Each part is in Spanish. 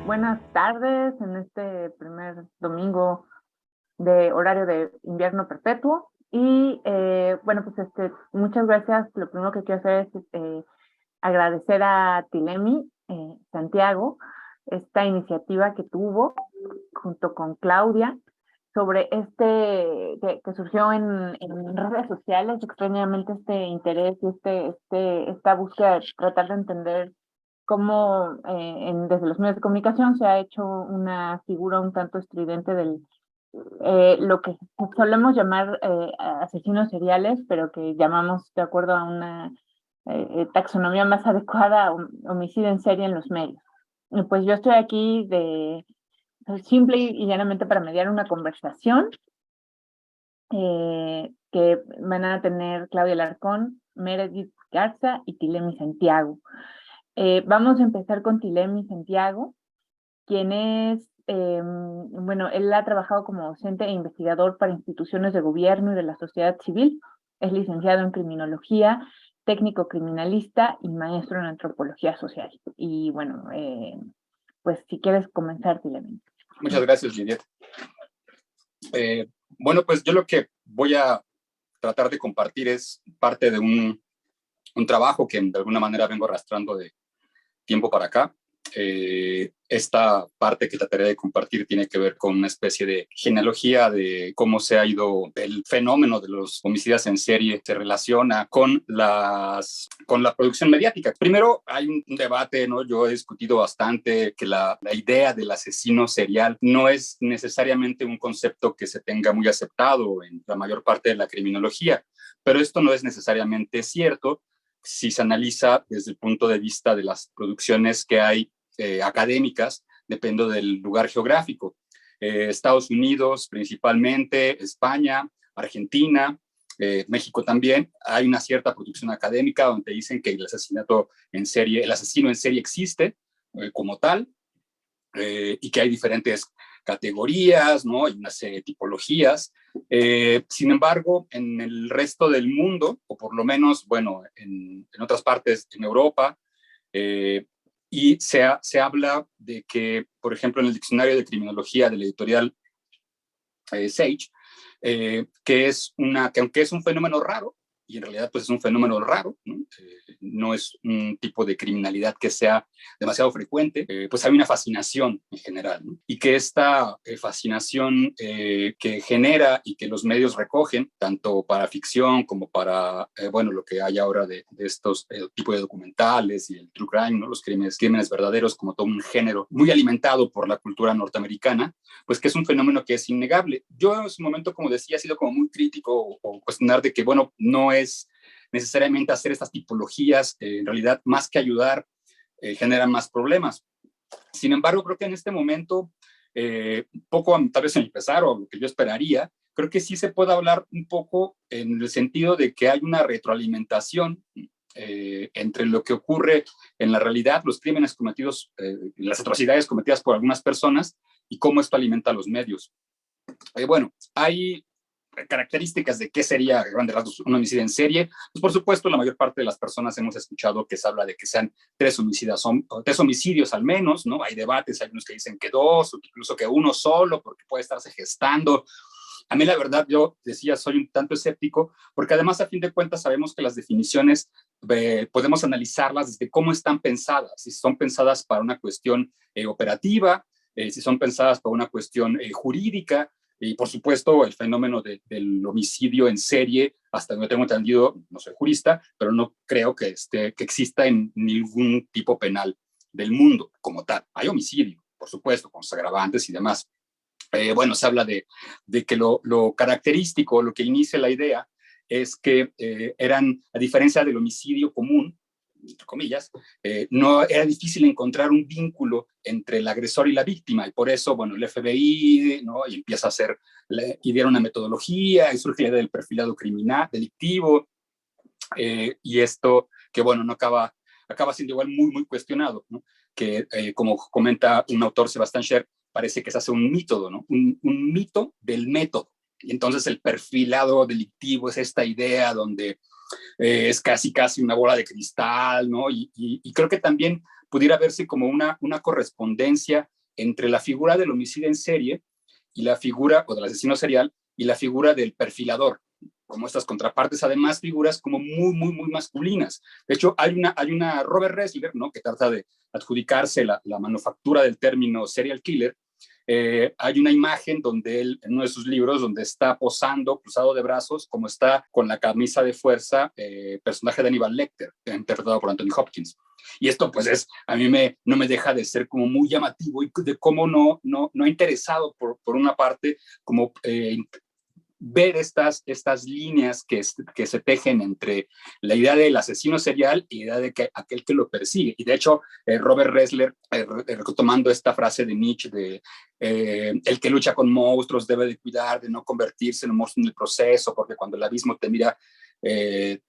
Buenas tardes en este primer domingo de horario de invierno perpetuo. Y bueno, pues muchas gracias. Lo primero que quiero hacer es agradecer a Tilemi Santiago esta iniciativa que tuvo junto con Claudia sobre que surgió en redes sociales, extrañamente este interés y esta búsqueda de tratar de entender cómo desde los medios de comunicación se ha hecho una figura un tanto estridente del lo que solemos llamar asesinos seriales, pero que llamamos de acuerdo a una taxonomía más adecuada, homicidio en serie en los medios. Y pues yo estoy aquí simple y llanamente para mediar una conversación que van a tener Claudia Larcón, Meredith Garza y Tilemi Santiago. Vamos a empezar con Tilemi Santiago, quien es, bueno, él ha trabajado como docente e investigador para instituciones de gobierno y de la sociedad civil. Es licenciado en criminología, técnico criminalista y maestro en antropología social. Y bueno, pues si quieres comenzar, Tilemi. Muchas gracias, Lidiet. Bueno, pues yo lo que voy a tratar de compartir es parte de un trabajo que de alguna manera vengo arrastrando de tiempo para acá. Esta parte que trataré de compartir tiene que ver con una especie de genealogía de cómo se ha ido el fenómeno de los homicidios en serie, se relaciona con la producción mediática. Primero hay un debate, ¿no? Yo he discutido bastante que la idea del asesino serial no es necesariamente un concepto que se tenga muy aceptado en la mayor parte de la criminología, pero esto no es necesariamente cierto si se analiza desde el punto de vista de las producciones que hay académicas, depende del lugar geográfico. Estados Unidos principalmente, España, Argentina, México también, hay una cierta producción académica donde dicen que el asesino en serie existe como tal, y que hay diferentes categorías, ¿no? Hay una serie de tipologías. Sin embargo, en el resto del mundo, o por lo menos, bueno, en otras partes, en Europa, y se habla de que, por ejemplo, en el diccionario de criminología de la editorial Sage, que aunque es un fenómeno raro, y en realidad pues es un fenómeno raro, ¿no? No es un tipo de criminalidad que sea demasiado frecuente, pues hay una fascinación en general, ¿no? Y que esta fascinación que genera y que los medios recogen, tanto para ficción como para, bueno, lo que hay ahora de estos tipos de documentales y el true crime, ¿no? Los crímenes verdaderos como todo un género muy alimentado por la cultura norteamericana, pues que es un fenómeno que es innegable. Yo en su momento, como decía, he sido como muy crítico o cuestionar de que, bueno, no es necesariamente hacer estas tipologías, en realidad, más que ayudar, generan más problemas. Sin embargo, creo que en este momento, poco tal vez en empezar o lo que yo esperaría, creo que sí se puede hablar un poco en el sentido de que hay una retroalimentación entre lo que ocurre en la realidad, los crímenes cometidos, las atrocidades cometidas por algunas personas y cómo esto alimenta a los medios. Bueno, hay características de qué sería grandes rasgos un homicidio en serie. Pues por supuesto, la mayor parte de las personas hemos escuchado que se habla de que sean tres homicidios al menos, ¿no? Hay debates, hay unos que dicen que dos, o incluso que uno solo, porque puede estarse gestando. A mí la verdad, yo decía, soy un tanto escéptico, porque además a fin de cuentas sabemos que las definiciones podemos analizarlas desde cómo están pensadas, si son pensadas para una cuestión operativa, si son pensadas para una cuestión jurídica, y por supuesto el fenómeno del homicidio en serie, hasta donde tengo entendido, no soy jurista, pero no creo que exista en ningún tipo penal del mundo como tal. Hay homicidio, por supuesto, con sus agravantes y demás. Bueno, se habla de que lo característico, lo que inicia la idea, es que eran, a diferencia del homicidio común, entre comillas, no era difícil encontrar un vínculo entre el agresor y la víctima, y por eso, bueno, el FBI, ¿no? Y empieza a hacer, idear una metodología, y surge la idea del perfilado criminal, delictivo, y esto, que bueno, no acaba siendo igual muy, muy cuestionado, ¿no? Que como comenta un autor, Sebastian Scher, parece que se hace un mito, ¿no? Un mito del método. Y entonces el perfilado delictivo es esta idea donde es casi una bola de cristal, ¿no? Y creo que también pudiera verse como una correspondencia entre la figura del homicida en serie y la figura, o del asesino serial, y la figura del perfilador, como estas contrapartes, además figuras como muy masculinas. De hecho, hay una Robert Ressler, ¿no?, que trata de adjudicarse la manufactura del término serial killer. Hay una imagen donde él, en uno de sus libros, donde está posando, cruzado de brazos, como está con la camisa de fuerza, personaje de Hannibal Lecter, interpretado por Anthony Hopkins. Y esto, pues, a mí no me deja de ser como muy llamativo y de cómo no ha interesado, por una parte, como ver estas líneas que se tejen entre la idea del asesino serial y la idea de que aquel que lo persigue. Y de hecho, Robert Ressler, retomando esta frase de Nietzsche de el que lucha con monstruos debe de cuidar de no convertirse en un monstruo en el proceso, porque cuando el abismo te mira,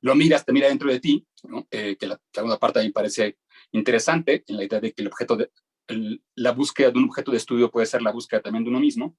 lo miras, te mira dentro de ti, ¿no? Que la segunda parte a mí me parece interesante, en la idea de que la búsqueda de un objeto de estudio puede ser la búsqueda también de uno mismo.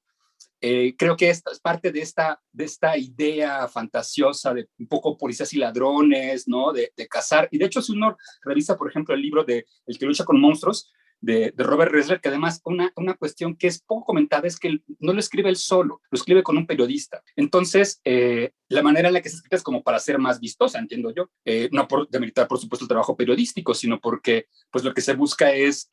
Creo que esta es parte de esta idea fantasiosa de un poco policías y ladrones, ¿no? De cazar. Y de hecho, si uno revisa, por ejemplo, el libro de El que lucha con monstruos, de Robert Ressler, que además una cuestión que es poco comentada es que él no lo escribe él solo, lo escribe con un periodista. Entonces, la manera en la que se escribe es como para ser más vistosa, entiendo yo. No por demeritar, por supuesto, el trabajo periodístico, sino porque pues, lo que se busca es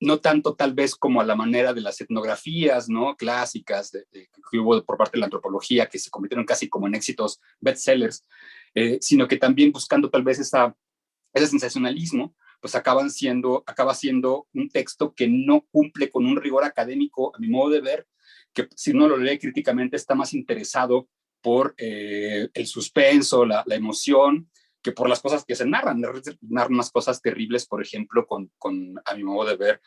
no tanto tal vez como a la manera de las etnografías, ¿no?, clásicas que hubo por parte de la antropología, que se convirtieron casi como en éxitos bestsellers, sino que también buscando tal vez ese sensacionalismo, pues acaba siendo un texto que no cumple con un rigor académico, a mi modo de ver, que si uno lo lee críticamente está más interesado por el suspenso, la emoción, que por las cosas que se narran unas cosas terribles, por ejemplo, a mi modo de ver,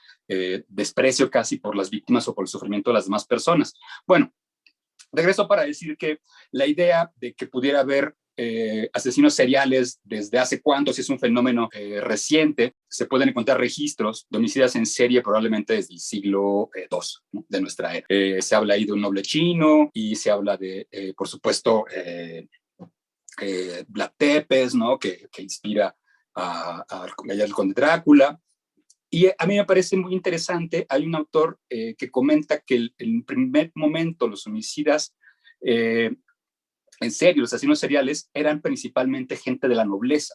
desprecio casi por las víctimas o por el sufrimiento de las demás personas. Bueno, regreso para decir que la idea de que pudiera haber asesinos seriales desde hace cuánto, si es un fenómeno reciente, se pueden encontrar registros de homicidas en serie probablemente desde el siglo II, ¿no?, de nuestra era. Se habla ahí de un noble chino y se habla de, por supuesto, Vlad Tepes, ¿no?, que inspira a el Conde Drácula. Y a mí me parece muy interesante, hay un autor que comenta que en primer momento los homicidas en serio, los asesinos seriales, eran principalmente gente de la nobleza,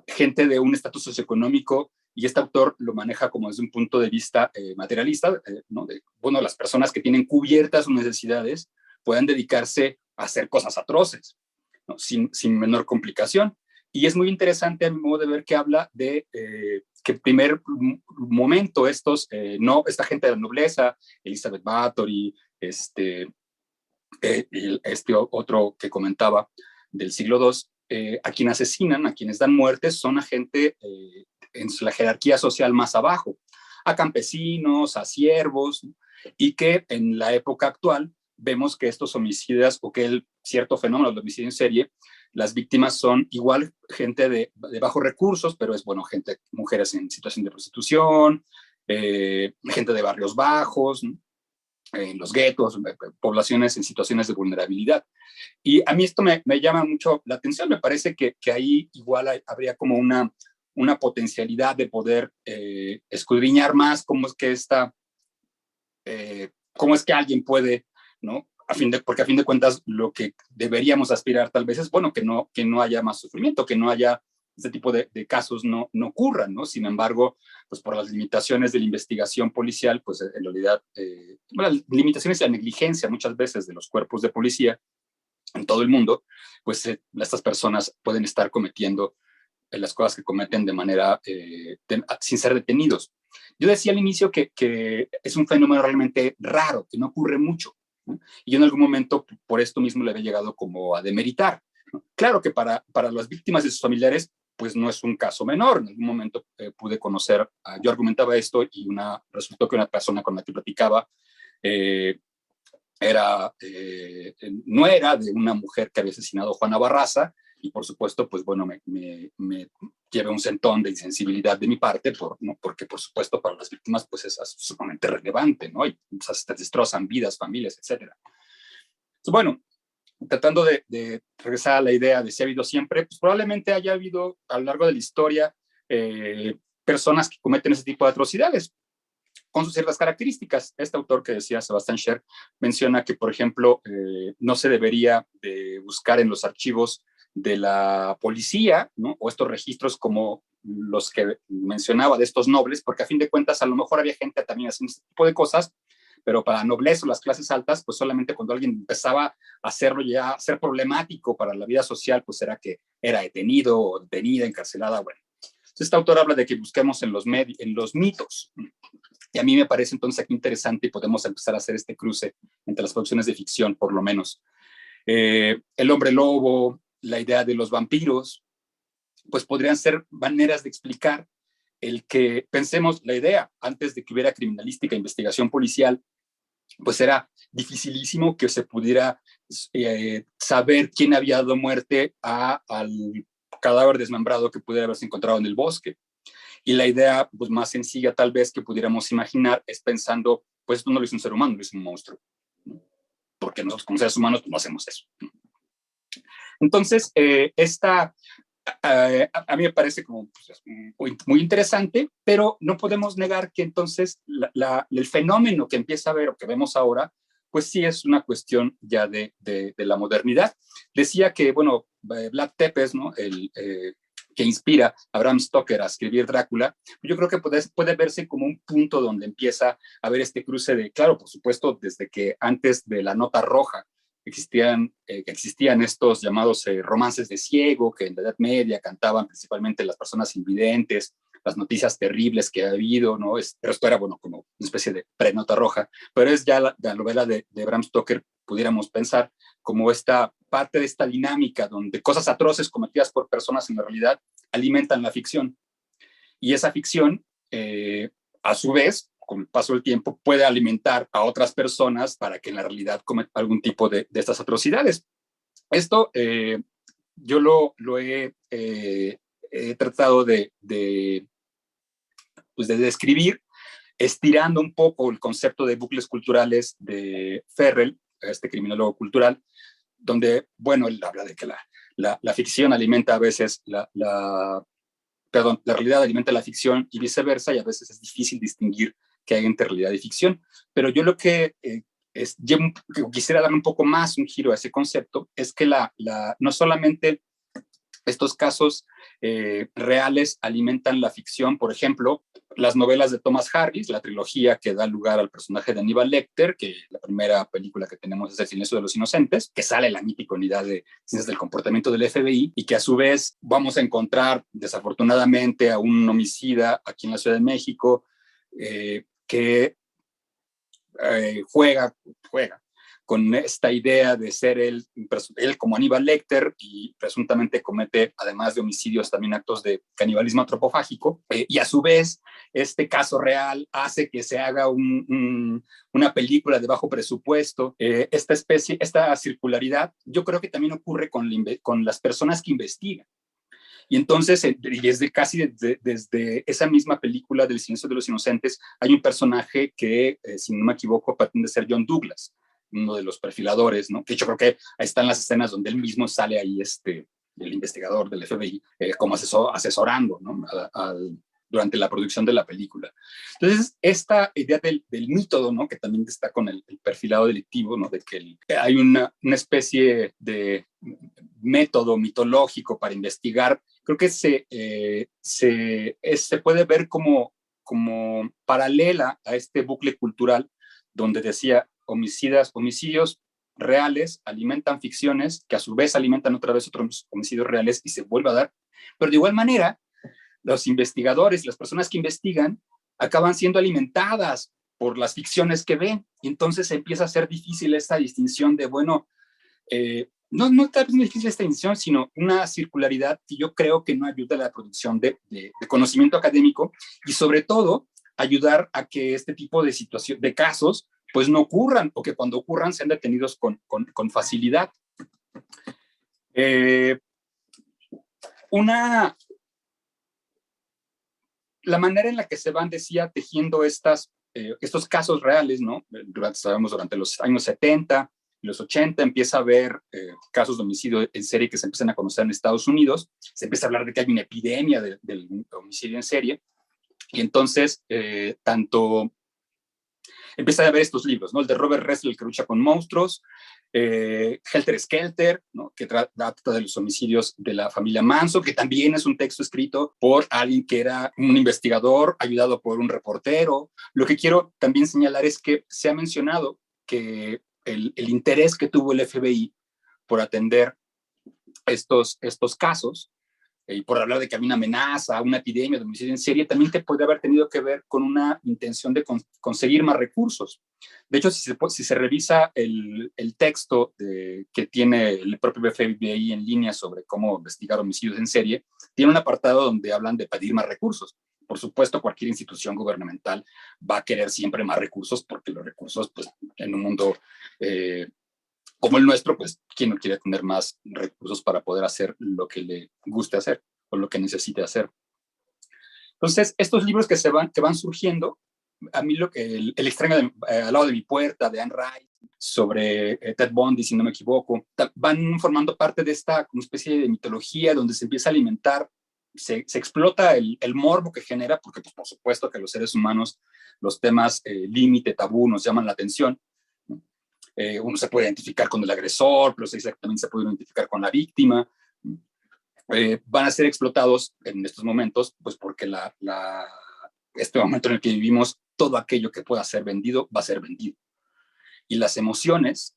gente de un estatus socioeconómico, y este autor lo maneja como desde un punto de vista materialista, ¿no? Bueno, las personas que tienen cubiertas sus necesidades puedan dedicarse a hacer cosas atroces, ¿no?, sin menor complicación. Y es muy interesante a mi modo de ver que habla de que en primer momento esta gente de la nobleza, Elizabeth Bathory, otro que comentaba del siglo II, a quienes asesinan, a quienes dan muertes, son a gente en la jerarquía social más abajo, a campesinos, a siervos, y que en la época actual vemos que estos homicidas o que el cierto fenómeno del homicidio en serie, las víctimas son igual gente de bajos recursos, pero es, bueno, mujeres en situación de prostitución, gente de barrios bajos, ¿no?, en los guetos, poblaciones en situaciones de vulnerabilidad. Y a mí esto me llama mucho la atención, me parece que ahí igual habría como una potencialidad de poder escudriñar más cómo es que alguien puede, ¿no? Porque a fin de cuentas lo que deberíamos aspirar tal vez es, bueno, que no haya más sufrimiento, que no haya este tipo de casos no ocurran, ¿no? Sin embargo, pues por las limitaciones de la investigación policial, pues en realidad, las limitaciones y la negligencia muchas veces de los cuerpos de policía en todo el mundo, pues estas personas pueden estar cometiendo las cosas que cometen de manera sin ser detenidos. Yo decía al inicio que es un fenómeno realmente raro, que no ocurre mucho, ¿no? Y yo en algún momento por esto mismo le había llegado como a demeritar, ¿no? Claro que para las víctimas y sus familiares pues no es un caso menor. En algún momento pude conocer, yo argumentaba esto y resultó que una persona con la que platicaba no era de una mujer que había asesinado a Juana Barraza, y por supuesto, pues bueno, me llevé un sentón de insensibilidad de mi parte, ¿no?, porque por supuesto para las víctimas pues es sumamente relevante, ¿no? Y pues, se destrozan vidas, familias, etcétera. Entonces, bueno, tratando de regresar a la idea de si ha habido siempre, pues probablemente haya habido a lo largo de la historia personas que cometen ese tipo de atrocidades. con sus ciertas características. Este autor que decía, Sebastian Scher, menciona que, por ejemplo, no se debería de buscar en los archivos de la policía, ¿no? O estos registros como los que mencionaba de estos nobles, porque a fin de cuentas a lo mejor había gente también haciendo este tipo de cosas, pero para la nobleza o las clases altas, pues solamente cuando alguien empezaba a hacerlo ya, a ser problemático para la vida social, pues era que era detenido o detenida, encarcelada, bueno. Entonces, este autor habla de que busquemos en los mitos. Y a mí me parece entonces aquí interesante y podemos empezar a hacer este cruce entre las producciones de ficción, por lo menos. El hombre lobo, la idea de los vampiros, pues podrían ser maneras de explicar el que pensemos la idea antes de que hubiera criminalística, investigación policial, pues era dificilísimo que se pudiera saber quién había dado muerte al cadáver desmembrado que pudiera haberse encontrado en el bosque. Y la idea pues, más sencilla tal vez que pudiéramos imaginar es pensando, pues esto no lo hizo un ser humano, lo hizo un monstruo. Porque nosotros como seres humanos pues, no hacemos eso. Entonces, a mí me parece como pues, muy interesante, pero no podemos negar que entonces el fenómeno que empieza a ver o que vemos ahora, pues sí es una cuestión ya de la modernidad. Decía que, bueno, Vlad Tepes, ¿no? Que inspira a Bram Stoker a escribir Drácula, yo creo que puede verse como un punto donde empieza a haber este cruce de, claro, por supuesto, desde que antes de la nota roja existían estos llamados romances de ciego, que en la Edad Media cantaban principalmente las personas invidentes, las noticias terribles que ha habido, ¿no? Pero esto era, bueno, como una especie de pre-nota roja, pero es ya la novela de Bram Stoker, pudiéramos pensar, como esta parte de esta dinámica donde cosas atroces cometidas por personas en la realidad alimentan la ficción. Y esa ficción, a su vez, con el paso del tiempo, puede alimentar a otras personas para que en la realidad cometa algún tipo de estas atrocidades. Esto yo lo he tratado pues de describir, estirando un poco el concepto de bucles culturales de Ferrell, este criminólogo cultural, donde, bueno, él habla de que la ficción alimenta a veces la realidad alimenta la ficción y viceversa, y a veces es difícil distinguir qué hay entre realidad y ficción. Pero yo lo que quisiera dar un poco más un giro a ese concepto es que no solamente estos casos reales alimentan la ficción, por ejemplo, las novelas de Thomas Harris, la trilogía que da lugar al personaje de Aníbal Lecter, que la primera película que tenemos es El silencio de los inocentes, que sale la mítica unidad de ciencias del comportamiento del FBI y que a su vez vamos a encontrar desafortunadamente a un homicida aquí en la Ciudad de México que juega con esta idea de ser él como Aníbal Lecter y presuntamente comete, además de homicidios, también actos de canibalismo antropofágico. Y a su vez, este caso real hace que se haga una película de bajo presupuesto. Esta circularidad, yo creo que también ocurre con las personas que investigan. Y entonces, desde esa misma película del Silencio de los Inocentes, hay un personaje que, si no me equivoco, pretende ser John Douglas, uno de los perfiladores, ¿no? Que yo creo que ahí están las escenas donde él mismo sale ahí, el investigador del FBI, como asesorando, ¿no? Durante la producción de la película. Entonces, esta idea del mito, ¿no? Que también está con el perfilado delictivo, ¿no? De que hay una especie de método mitológico para investigar, creo que se puede ver como paralela a este bucle cultural donde decía homicidios reales alimentan ficciones que a su vez alimentan otra vez otros homicidios reales y se vuelve a dar. Pero de igual manera, los investigadores y las personas que investigan acaban siendo alimentadas por las ficciones que ven. Y entonces empieza a ser difícil esta distinción de, bueno, no tal vez no es difícil esta distinción, sino una circularidad que yo creo que no ayuda a la producción de conocimiento académico y sobre todo ayudar a que este tipo de casos pues no ocurran o que cuando ocurran sean detenidos con facilidad. La manera en la que se van, decía, tejiendo estos casos reales, ¿no? Sabemos durante los años 70, los 80 empieza a haber casos de homicidio en serie que se empiezan a conocer en Estados Unidos, se empieza a hablar de que hay una epidemia del homicidio en serie, y entonces tanto empieza a ver estos libros, ¿no? El de Robert Ressler, que lucha con monstruos, Helter Skelter, ¿no? Que trata de los homicidios de la familia Manson, que también es un texto escrito por alguien que era un investigador, ayudado por un reportero. Lo que quiero también señalar es que se ha mencionado que el interés que tuvo el FBI por atender estos casos, y por hablar de que había una amenaza, una epidemia de homicidio en serie, también te puede haber tenido que ver con una intención de conseguir más recursos. De hecho, si se revisa el texto que tiene el propio FBI en línea sobre cómo investigar homicidios en serie, tiene un apartado donde hablan de pedir más recursos. Por supuesto, cualquier institución gubernamental va a querer siempre más recursos, porque los recursos, pues, en un mundo como el nuestro, pues, ¿quién no quiere tener más recursos para poder hacer lo que le guste hacer o lo que necesite hacer? Entonces, estos libros que van surgiendo, a mí el extraño al lado de mi puerta, de Anne Rice, sobre Ted Bundy, si no me equivoco, van formando parte de esta como especie de mitología donde se empieza a alimentar, se explota el morbo que genera, porque pues, por supuesto que los seres humanos, los temas límite, tabú, nos llaman la atención. Uno se puede identificar con el agresor, pero también se puede identificar con la víctima. Van a ser explotados en estos momentos, pues porque este momento en el que vivimos, todo aquello que pueda ser vendido va a ser vendido. Y las emociones,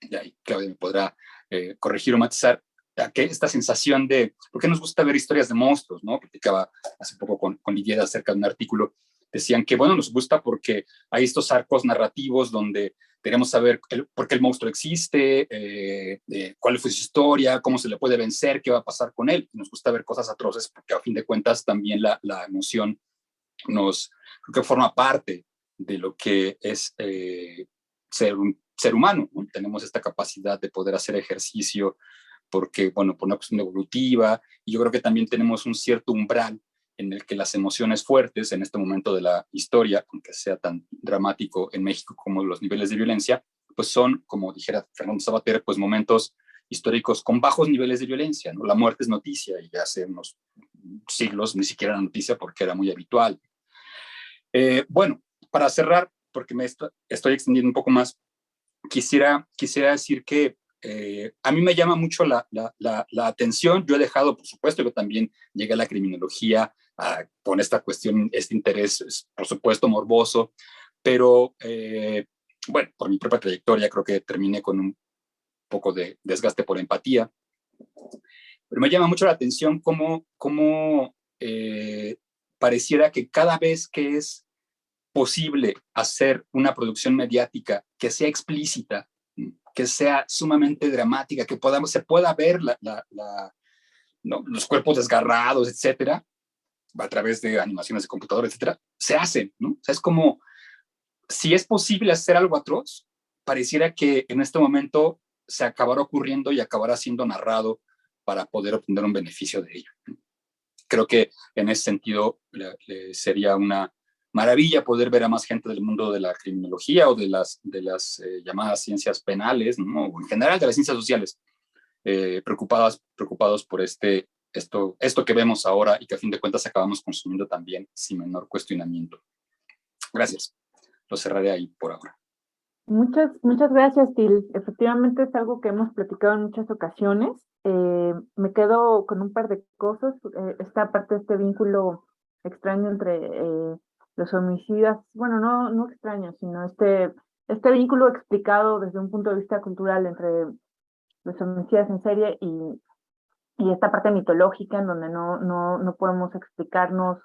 y ahí Claudia me podrá corregir o matizar, que esta sensación de, ¿por qué nos gusta ver historias de monstruos? ¿No? Platicaba hace poco con Lidieda acerca de un artículo, decían que, bueno, nos gusta porque hay estos arcos narrativos donde queremos saber por qué el monstruo existe, cuál fue su historia, cómo se le puede vencer, qué va a pasar con él. Nos gusta ver cosas atroces porque a fin de cuentas también la emoción creo que forma parte de lo que es ser un ser humano, ¿no? Tenemos esta capacidad de poder hacer ejercicio porque, bueno, por una cuestión evolutiva, y yo creo que también tenemos un cierto umbral en el que las emociones fuertes en este momento de la historia, aunque sea tan dramático en México como los niveles de violencia, pues son, como dijera Fernando Sabater, pues momentos históricos con bajos niveles de violencia, ¿no? La muerte es noticia y hace unos siglos ni siquiera era noticia porque era muy habitual. Bueno, para cerrar, porque me estoy extendiendo un poco más, quisiera decir que a mí me llama mucho la atención. Yo he dejado, por supuesto, yo también llegué a la criminología con esta cuestión, este interés, por supuesto, morboso, pero bueno, por mi propia trayectoria creo que terminé con un poco de desgaste por empatía. Pero me llama mucho la atención cómo pareciera que cada vez que es posible hacer una producción mediática que sea explícita, que sea sumamente dramática, que se pueda ver ¿no? los cuerpos desgarrados, etcétera, a través de animaciones de computadora, etcétera, se hacen, ¿no? O sea, es como, si es posible hacer algo atroz, pareciera que en este momento se acabará ocurriendo y acabará siendo narrado para poder obtener un beneficio de ello. Creo que en ese sentido sería una maravilla poder ver a más gente del mundo de la criminología o de las llamadas ciencias penales, ¿no? O en general de las ciencias sociales, preocupados por esto que vemos ahora y que a fin de cuentas acabamos consumiendo también sin menor cuestionamiento. Gracias. Lo cerraré ahí por ahora. Muchas gracias, Til. Efectivamente es algo que hemos platicado en muchas ocasiones. Me quedo con un par de cosas. Esta parte de este vínculo extraño entre los homicidas, bueno, no extraño, sino este vínculo explicado desde un punto de vista cultural entre los homicidas en serie y esta parte mitológica en donde no podemos explicarnos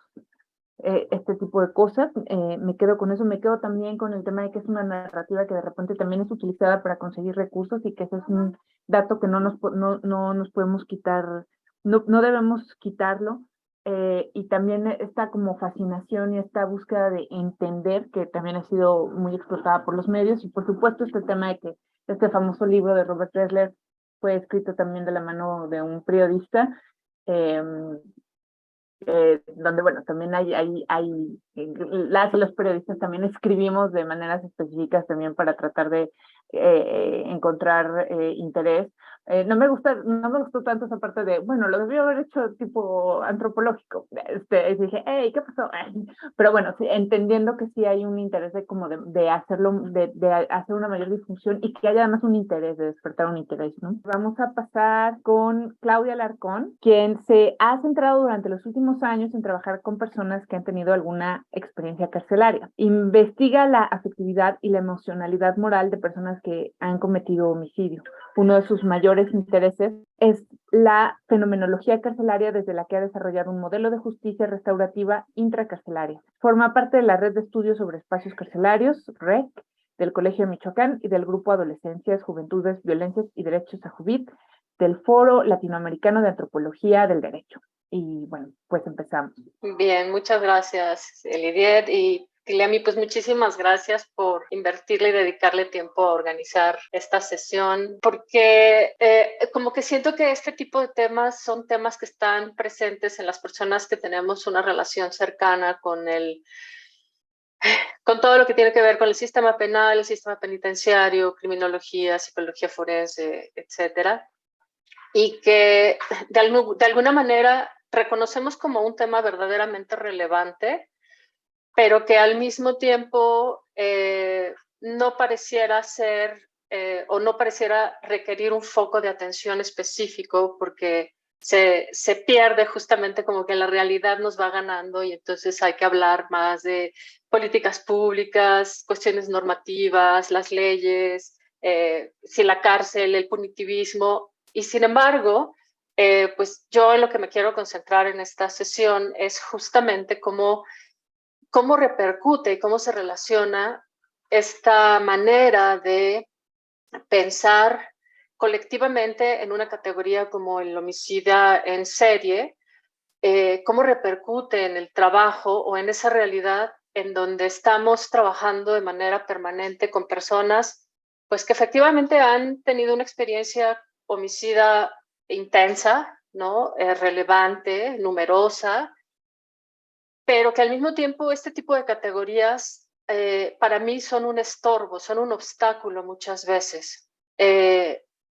este tipo de cosas. Me quedo con eso, me quedo también con el tema de que es una narrativa que de repente también es utilizada para conseguir recursos y que ese es un dato que no nos podemos quitar, no debemos quitarlo. Y también esta como fascinación y esta búsqueda de entender que también ha sido muy explotada por los medios, y por supuesto este tema de que este famoso libro de Robert Ressler fue escrito también de la mano de un periodista, donde, bueno, también las y los periodistas también escribimos de maneras específicas también para tratar de encontrar interés, no me gustó tanto esa parte de, bueno, lo debió haber hecho tipo antropológico. Y dije, hey, ¿qué pasó? Pero bueno, sí, entendiendo que sí hay un interés de como de hacerlo, de hacer una mayor difusión y que haya además un interés, de despertar un interés, ¿no? Vamos a pasar con Claudia Alarcón, quien se ha centrado durante los últimos años en trabajar con personas que han tenido alguna experiencia carcelaria. Investiga la afectividad y la emocionalidad moral de personas que han cometido homicidio. Uno de sus mayores intereses es la fenomenología carcelaria, desde la que ha desarrollado un modelo de justicia restaurativa intracarcelaria. Forma parte de la red de estudios sobre espacios carcelarios, REC, del Colegio de Michoacán y del Grupo Adolescencias, Juventudes, Violencias y Derechos AJUVIT, del Foro Latinoamericano de Antropología del Derecho. Y bueno, pues empezamos. Bien, muchas gracias, Elidiet. Y Tilemi, pues muchísimas gracias por invertirle y dedicarle tiempo a organizar esta sesión, porque como que siento que este tipo de temas son temas que están presentes en las personas que tenemos una relación cercana con todo lo que tiene que ver con el sistema penal, el sistema penitenciario, criminología, psicología forense, etcétera. Y que de alguna manera reconocemos como un tema verdaderamente relevante, pero que al mismo tiempo no pareciera ser o no pareciera requerir un foco de atención específico, porque se pierde justamente como que la realidad nos va ganando y entonces hay que hablar más de políticas públicas, cuestiones normativas, las leyes, si la cárcel, el punitivismo. Y sin embargo, pues yo en lo que me quiero concentrar en esta sesión es justamente cómo repercute y cómo se relaciona esta manera de pensar colectivamente en una categoría como el homicida en serie, cómo repercute en el trabajo o en esa realidad en donde estamos trabajando de manera permanente con personas pues que efectivamente han tenido una experiencia homicida intensa, ¿no? Relevante, numerosa, pero que al mismo tiempo este tipo de categorías para mí son un estorbo, son un obstáculo muchas veces.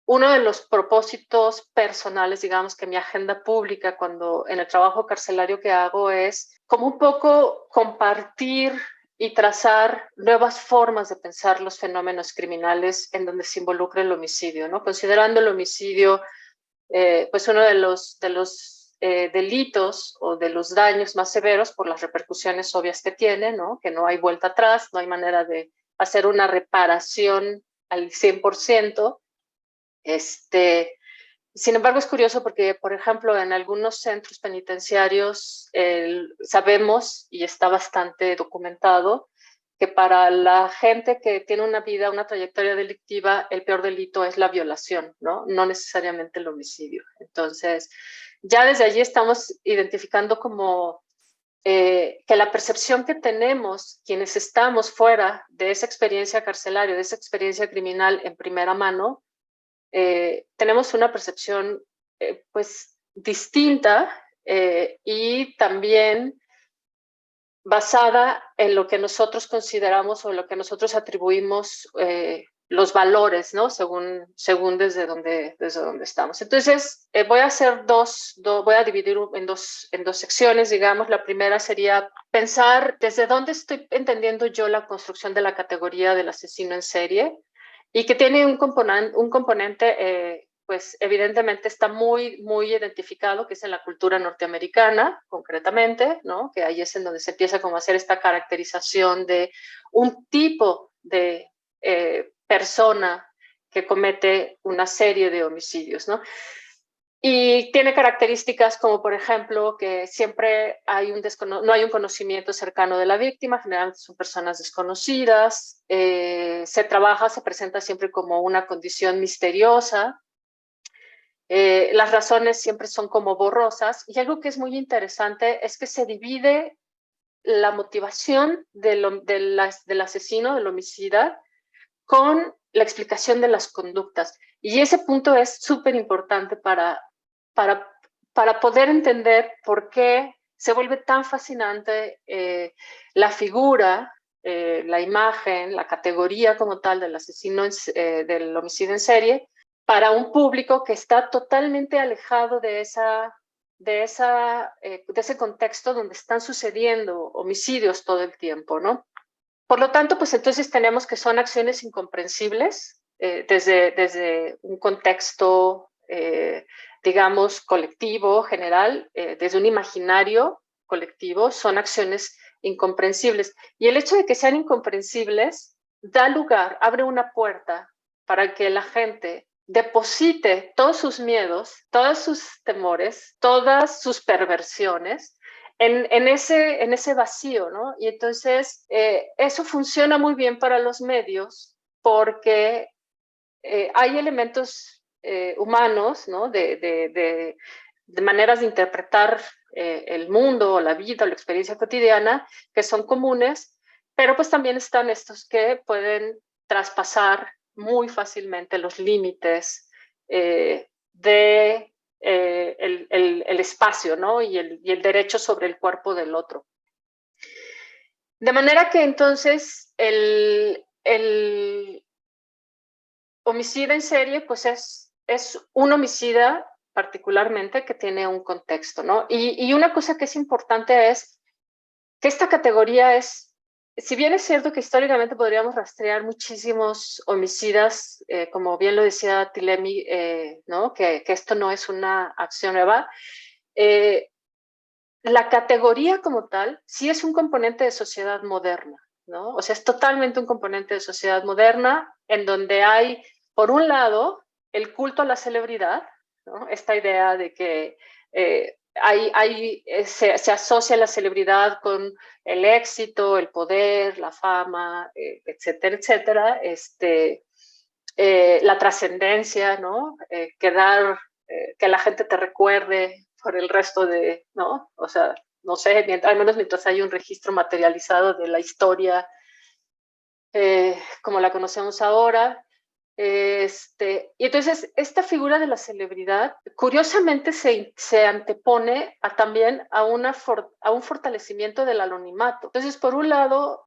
Uno de los propósitos personales, digamos, que mi agenda pública cuando en el trabajo carcelario que hago es como un poco compartir y trazar nuevas formas de pensar los fenómenos criminales en donde se involucra el homicidio, ¿no? Considerando el homicidio pues uno de los delitos o de los daños más severos por las repercusiones obvias que tiene, ¿no? Que no hay vuelta atrás, no hay manera de hacer una reparación al 100%. Sin embargo, es curioso porque, por ejemplo, en algunos centros penitenciarios sabemos, y está bastante documentado, que para la gente que tiene una vida, una trayectoria delictiva, el peor delito es la violación, ¿no? No necesariamente el homicidio. Entonces, ya desde allí estamos identificando como que la percepción que tenemos quienes estamos fuera de esa experiencia carcelaria, de esa experiencia criminal en primera mano, tenemos una percepción pues distinta y también basada en lo que nosotros consideramos o en lo que nosotros atribuimos los valores, ¿no? Según desde donde estamos. Entonces, voy a dividir en dos secciones, digamos. La primera sería pensar desde dónde estoy entendiendo yo la construcción de la categoría del asesino en serie, y que tiene un componente pues evidentemente está muy, muy identificado, que es en la cultura norteamericana, concretamente, ¿no? Que ahí es en donde se empieza como a hacer esta caracterización de un tipo de persona que comete una serie de homicidios, ¿no? Y tiene características como, por ejemplo, que siempre no hay un conocimiento cercano de la víctima, generalmente son personas desconocidas, se presenta siempre como una condición misteriosa, las razones siempre son como borrosas, y algo que es muy interesante es que se divide la motivación del asesino, del homicida, con la explicación de las conductas. Y ese punto es súper importante para poder entender por qué se vuelve tan fascinante la figura, la imagen, la categoría como tal del asesino, del homicidio en serie, para un público que está totalmente alejado de ese contexto donde están sucediendo homicidios todo el tiempo, ¿no? Por lo tanto, pues entonces tenemos que son acciones incomprensibles desde un contexto, digamos, colectivo, general, desde un imaginario colectivo, son acciones incomprensibles. Y el hecho de que sean incomprensibles da lugar, abre una puerta para que la gente deposite todos sus miedos, todos sus temores, todas sus perversiones en ese vacío, ¿no? Y entonces eso funciona muy bien para los medios porque hay elementos humanos, ¿no? De maneras de interpretar el mundo, la vida, la experiencia cotidiana, que son comunes, pero pues también están estos que pueden traspasar muy fácilmente los límites de el espacio, ¿no? Y el derecho sobre el cuerpo del otro. De manera que entonces el homicida en serie pues es un homicida particularmente que tiene un contexto, ¿no? Y una cosa que es importante es que esta categoría es, si bien es cierto que históricamente podríamos rastrear muchísimos homicidas, como bien lo decía Tilemi, ¿no? Que esto no es una acción nueva, la categoría como tal sí es un componente de sociedad moderna, ¿no? O sea, es totalmente un componente de sociedad moderna en donde hay, por un lado, el culto a la celebridad, ¿no? Esta idea de que se asocia la celebridad con el éxito, el poder, la fama, etcétera, etcétera, la trascendencia, ¿no? Que la gente te recuerde por el resto de, ¿no? O sea, no sé, al menos mientras hay un registro materializado de la historia como la conocemos ahora. Y entonces esta figura de la celebridad curiosamente se antepone también a un fortalecimiento del anonimato. Entonces, por un lado,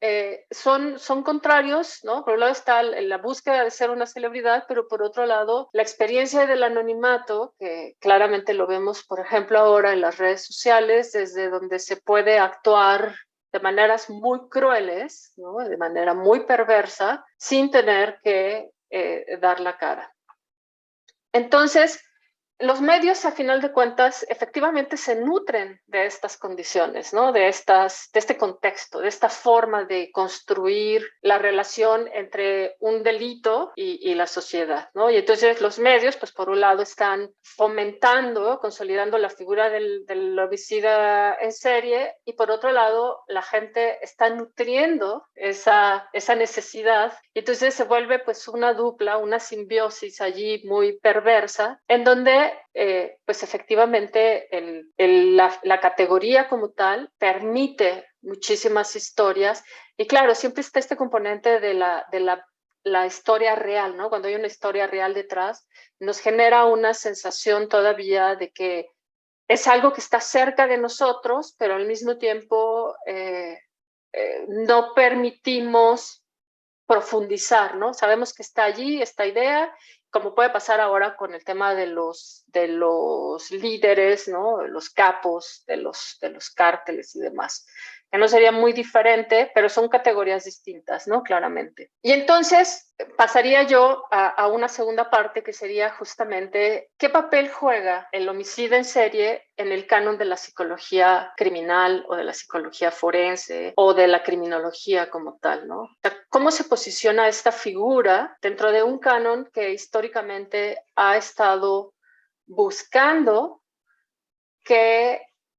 son contrarios, ¿no? Por un lado está la búsqueda de ser una celebridad, pero por otro lado, la experiencia del anonimato, que claramente lo vemos, por ejemplo, ahora en las redes sociales, desde donde se puede actuar de maneras muy crueles, ¿no? De manera muy perversa, sin tener que dar la cara. Entonces, los medios, a final de cuentas, efectivamente se nutren de estas condiciones, ¿no? De este contexto, de esta forma de construir la relación entre un delito y la sociedad, ¿no? Y entonces los medios, pues por un lado, están fomentando, consolidando la figura del homicida en serie, y por otro lado, la gente está nutriendo esa necesidad, y entonces se vuelve pues una dupla, una simbiosis allí muy perversa, en donde pues efectivamente la categoría como tal permite muchísimas historias, y claro, siempre está este componente de la historia real, ¿no? Cuando hay una historia real detrás, nos genera una sensación todavía de que es algo que está cerca de nosotros, pero al mismo tiempo no permitimos profundizar, ¿no? Sabemos que está allí esta idea, como puede pasar ahora con el tema de los líderes, ¿no? Los capos de los cárteles y demás. Que no sería muy diferente, pero son categorías distintas, ¿no? Claramente. Y entonces pasaría yo a una segunda parte que sería justamente qué papel juega el homicida en serie en el canon de la psicología criminal o de la psicología forense o de la criminología como tal, ¿no? O sea, ¿cómo se posiciona esta figura dentro de un canon que históricamente ha estado buscando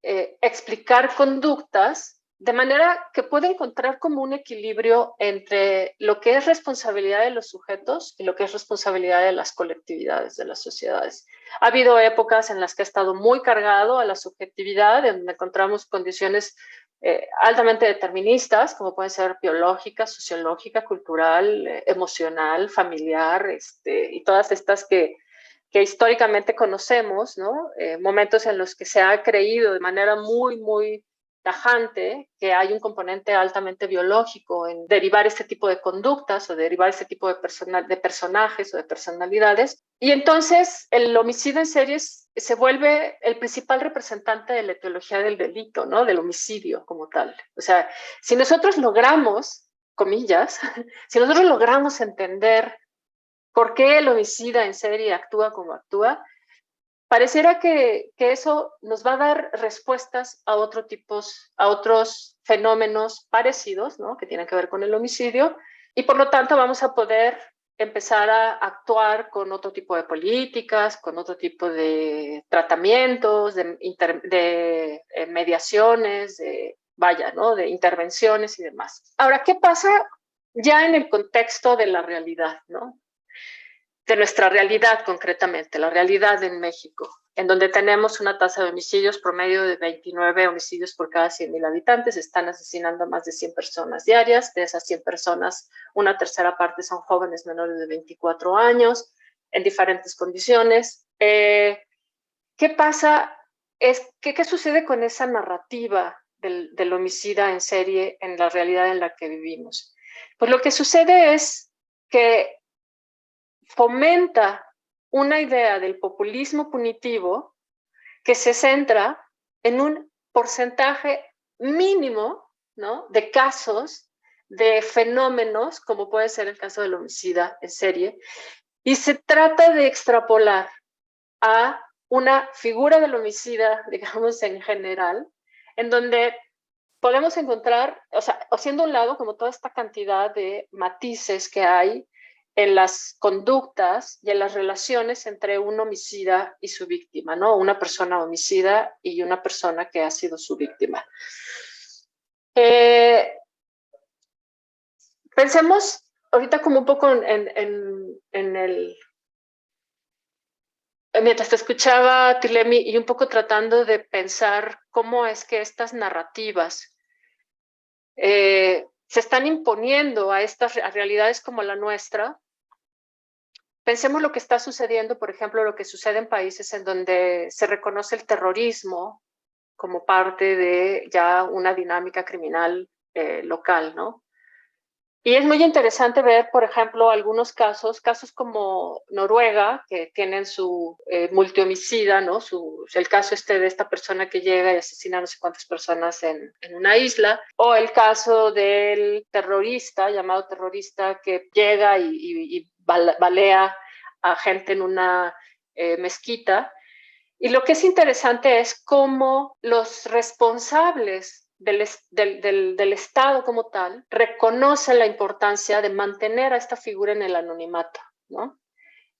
explicar conductas de manera que puede encontrar como un equilibrio entre lo que es responsabilidad de los sujetos y lo que es responsabilidad de las colectividades, de las sociedades? Ha habido épocas en las que ha estado muy cargado a la subjetividad, en donde encontramos condiciones altamente deterministas, como pueden ser biológica, sociológica, cultural, emocional, familiar, y todas estas que históricamente conocemos, ¿no? Momentos en los que se ha creído de manera muy, muy tajante que hay un componente altamente biológico en derivar este tipo de conductas o derivar este tipo de personajes o de personalidades. Y entonces el homicidio en series se vuelve el principal representante de la etiología del delito, ¿no? Del homicidio como tal. O sea, si nosotros logramos, comillas, si nosotros logramos entender por qué el homicida en serie actúa como actúa, pareciera que eso nos va a dar respuestas a otros fenómenos parecidos, ¿no? Que tienen que ver con el homicidio, y por lo tanto vamos a poder empezar a actuar con otro tipo de políticas, con otro tipo de tratamientos, de mediaciones, ¿no? De intervenciones y demás. Ahora, ¿qué pasa ya en el contexto de la realidad, ¿no? De nuestra realidad concretamente, la realidad en México, en donde tenemos una tasa de homicidios promedio de 29 homicidios por cada 100,000 habitantes, están asesinando a más de 100 personas diarias, de esas 100 personas, una tercera parte son jóvenes menores de 24 años, en diferentes condiciones. ¿Qué pasa? ¿Qué sucede con esa narrativa del homicida en serie en la realidad en la que vivimos? Pues lo que sucede es que fomenta una idea del populismo punitivo que se centra en un porcentaje mínimo, ¿no? De casos, de fenómenos, como puede ser el caso del homicida en serie, y se trata de extrapolar a una figura del homicida, digamos, en general, en donde podemos encontrar, o sea, haciendo un lado como toda esta cantidad de matices que hay en las conductas y en las relaciones entre un homicida y su víctima, ¿no? Una persona homicida y una persona que ha sido su víctima. Pensemos ahorita como un poco mientras te escuchaba, Tilemi, y un poco tratando de pensar cómo es que estas narrativas se están imponiendo a estas realidades como la nuestra. Pensemos lo que está sucediendo, por ejemplo, lo que sucede en países en donde se reconoce el terrorismo como parte de ya una dinámica criminal local, ¿no? Y es muy interesante ver, por ejemplo, algunos casos como Noruega, que tienen su multihomicida, ¿no? El caso de esta persona que llega y asesina a no sé cuántas personas en una isla, o el caso del terrorista, llamado terrorista, que llega y balea a gente en una mezquita. Y lo que es interesante es cómo los responsables del Estado como tal reconocen la importancia de mantener a esta figura en el anonimato, ¿no?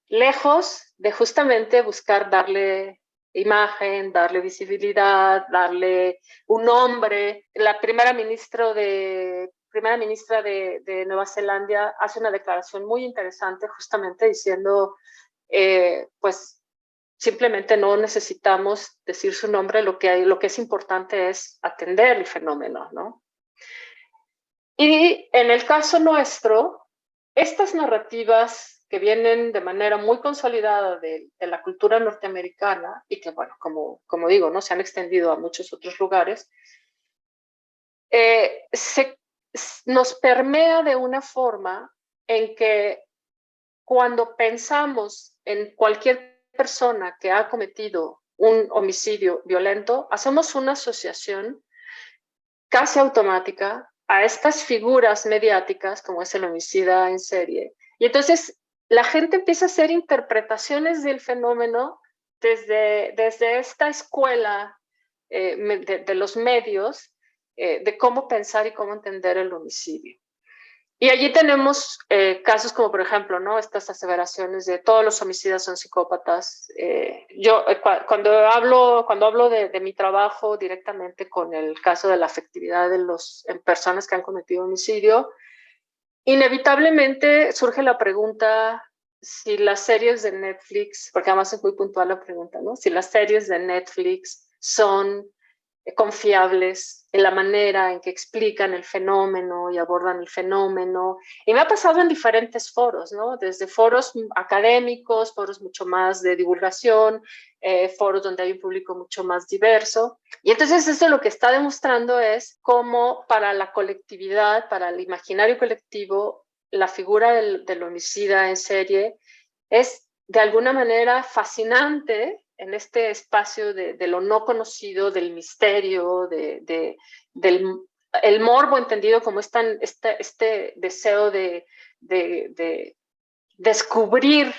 Lejos de justamente buscar darle imagen, darle visibilidad, darle un nombre. La primera ministra de Nueva Zelanda hace una declaración muy interesante justamente diciendo, pues, simplemente no necesitamos decir su nombre, lo que es importante es atender el fenómeno, ¿no? Y en el caso nuestro, estas narrativas que vienen de manera muy consolidada de la cultura norteamericana y que, bueno, como digo, ¿no? Se han extendido a muchos otros lugares, nos permea de una forma en que cuando pensamos en cualquier persona que ha cometido un homicidio violento, hacemos una asociación casi automática a estas figuras mediáticas como es el homicida en serie. Y entonces la gente empieza a hacer interpretaciones del fenómeno desde esta escuela de los medios de cómo pensar y cómo entender el homicidio. Y allí tenemos casos como, por ejemplo, ¿no? Estas aseveraciones de todos los homicidas son psicópatas. Cuando hablo de mi trabajo directamente con el caso de la afectividad en personas que han cometido homicidio, inevitablemente surge la pregunta si las series de Netflix, porque además es muy puntual la pregunta, ¿no? Si las series de Netflix son confiables en la manera en que explican el fenómeno y abordan el fenómeno. Y me ha pasado en diferentes foros, ¿no? Desde foros académicos, foros mucho más de divulgación, foros donde hay un público mucho más diverso. Y entonces esto lo que está demostrando es cómo para la colectividad, para el imaginario colectivo, la figura del homicida en serie es de alguna manera fascinante en este espacio de lo no conocido, del misterio, del el morbo entendido como este deseo de descubrir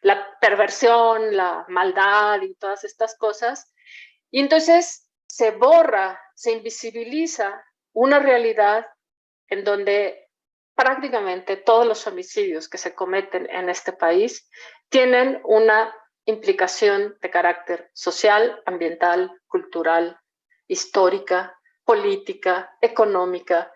la perversión, la maldad y todas estas cosas. Y entonces se borra, se invisibiliza una realidad en donde prácticamente todos los homicidios que se cometen en este país tienen una implicación de carácter social, ambiental, cultural, histórica, política, económica.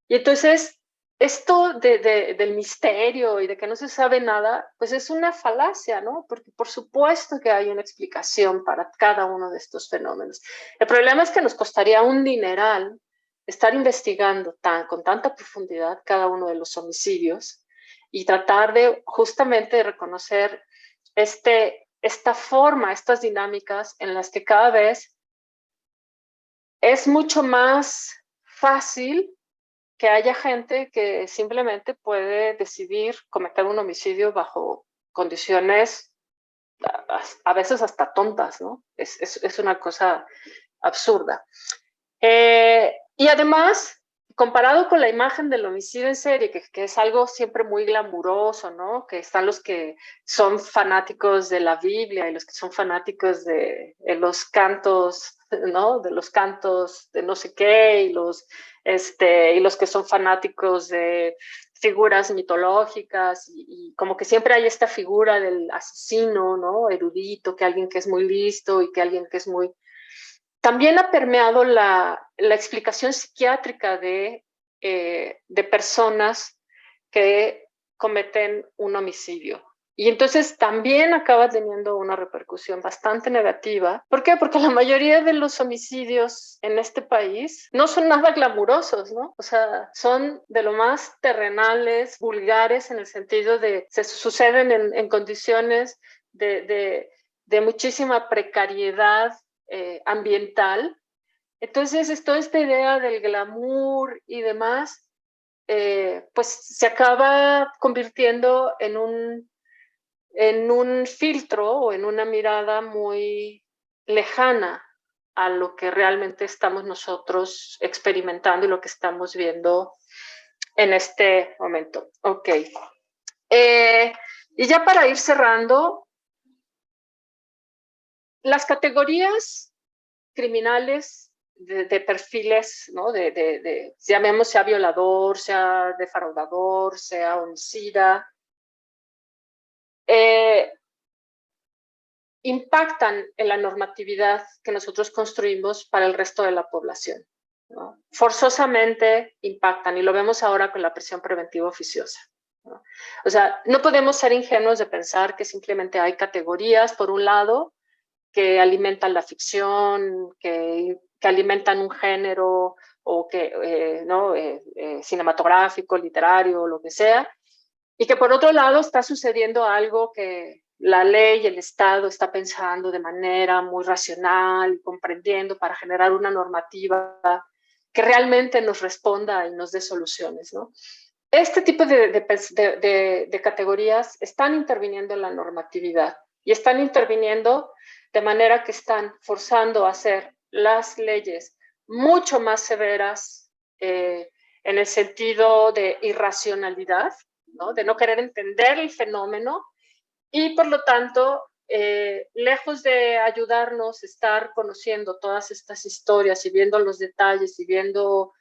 Y entonces, esto del misterio y de que no se sabe nada, pues es una falacia, ¿no? Porque por supuesto que hay una explicación para cada uno de estos fenómenos. El problema es que nos costaría un dineral estar investigando con tanta profundidad cada uno de los homicidios y tratar de justamente reconocer esta forma, estas dinámicas en las que cada vez es mucho más fácil que haya gente que simplemente puede decidir cometer un homicidio bajo condiciones a veces hasta tontas, ¿no? Es una cosa absurda. Y además, comparado con la imagen del homicidio en serie, que es algo siempre muy glamuroso, ¿no? Que están los que son fanáticos de la Biblia y los que son fanáticos de los cantos, ¿no? De los cantos de no sé qué y los que son fanáticos de figuras mitológicas y como que siempre hay esta figura del asesino, ¿no? Erudito, que alguien que es muy listo y que alguien que es muy... También ha permeado la explicación psiquiátrica de personas que cometen un homicidio. Y entonces también acaba teniendo una repercusión bastante negativa. ¿Por qué? Porque la mayoría de los homicidios en este país no son nada glamurosos, ¿no? O sea, son de lo más terrenales, vulgares, en el sentido de se suceden en condiciones de muchísima precariedad ambiental. Entonces, es toda esta idea del glamour y demás, pues se acaba convirtiendo en un filtro o en una mirada muy lejana a lo que realmente estamos nosotros experimentando y lo que estamos viendo en este momento. Ok. Y ya para ir cerrando, las categorías criminales de perfiles, ¿no? Llamemos sea violador, sea defraudador, sea homicida, impactan en la normatividad que nosotros construimos para el resto de la población, ¿no? Forzosamente impactan, y lo vemos ahora con la prisión preventiva oficiosa, ¿no? O sea, no podemos ser ingenuos de pensar que simplemente hay categorías, por un lado, que alimentan la ficción, que alimentan un género o que, cinematográfico, literario, lo que sea, y que por otro lado está sucediendo algo que la ley y el Estado está pensando de manera muy racional y comprendiendo para generar una normativa que realmente nos responda y nos dé soluciones, ¿no? Este tipo de categorías están interviniendo en la normatividad y están interviniendo de manera que están forzando a hacer las leyes mucho más severas en el sentido de irracionalidad, ¿no? De no querer entender el fenómeno y por lo tanto, lejos de ayudarnos a estar conociendo todas estas historias y viendo los detalles y viendo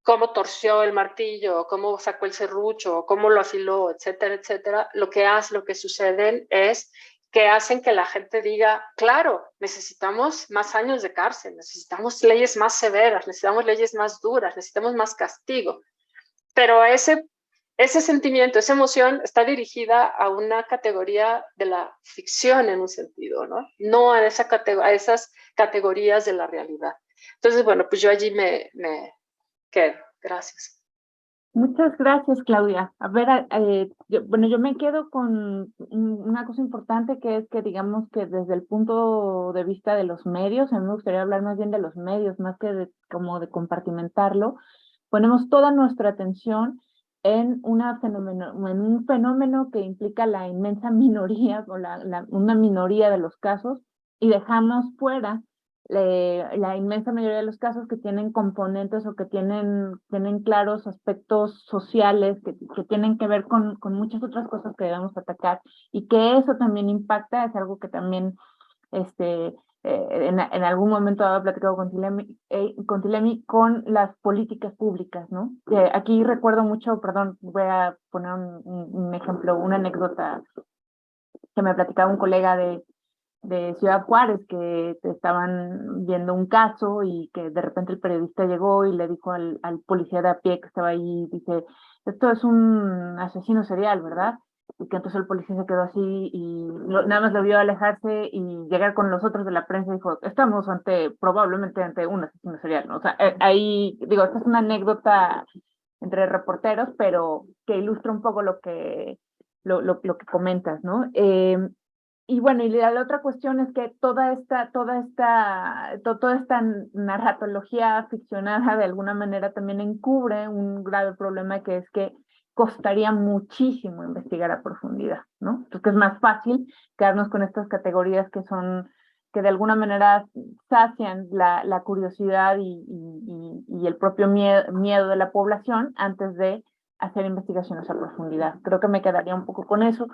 cómo torció el martillo, cómo sacó el serrucho, cómo lo afiló, etcétera, etcétera, lo que suceden es que hacen que la gente diga, claro, necesitamos más años de cárcel, necesitamos leyes más severas, necesitamos leyes más duras, necesitamos más castigo. Pero ese ese sentimiento, esa emoción está dirigida a una categoría de la ficción en un sentido, ¿no? No a esas categorías de la realidad. Entonces, bueno, pues yo allí me quedo. Gracias. Muchas gracias, Claudia. A ver, bueno, yo me quedo con una cosa importante que es que digamos que desde el punto de vista de los medios, a mí me gustaría hablar más bien de los medios, más que como de compartimentarlo, ponemos toda nuestra atención en en un fenómeno que implica la inmensa minoría o una minoría de los casos y dejamos fuera la inmensa mayoría de los casos que tienen componentes o que tienen claros aspectos sociales que tienen que ver con muchas otras cosas que debemos atacar y que eso también impacta, es algo que también en algún momento había platicado con Tilemi con las políticas públicas, ¿no? Aquí recuerdo mucho, perdón, voy a poner un ejemplo, una anécdota que me platicaba un colega de Ciudad Juárez que estaban viendo un caso y que de repente el periodista llegó y le dijo al policía de a pie que estaba ahí, dice, esto es un asesino serial, ¿verdad? Y que entonces el policía se quedó así y nada más lo vio alejarse y llegar con los otros de la prensa y dijo, estamos probablemente ante un asesino serial, ¿no? O sea, ahí, digo, esta es una anécdota entre reporteros, pero que ilustra un poco lo que comentas, ¿no? Y bueno, y la otra cuestión es que toda esta narratología ficcionada de alguna manera también encubre un grave problema que es que costaría muchísimo investigar a profundidad, ¿no? Entonces es más fácil quedarnos con estas categorías que de alguna manera sacian la curiosidad y el propio miedo de la población antes de hacer investigaciones a profundidad. Creo que me quedaría un poco con eso.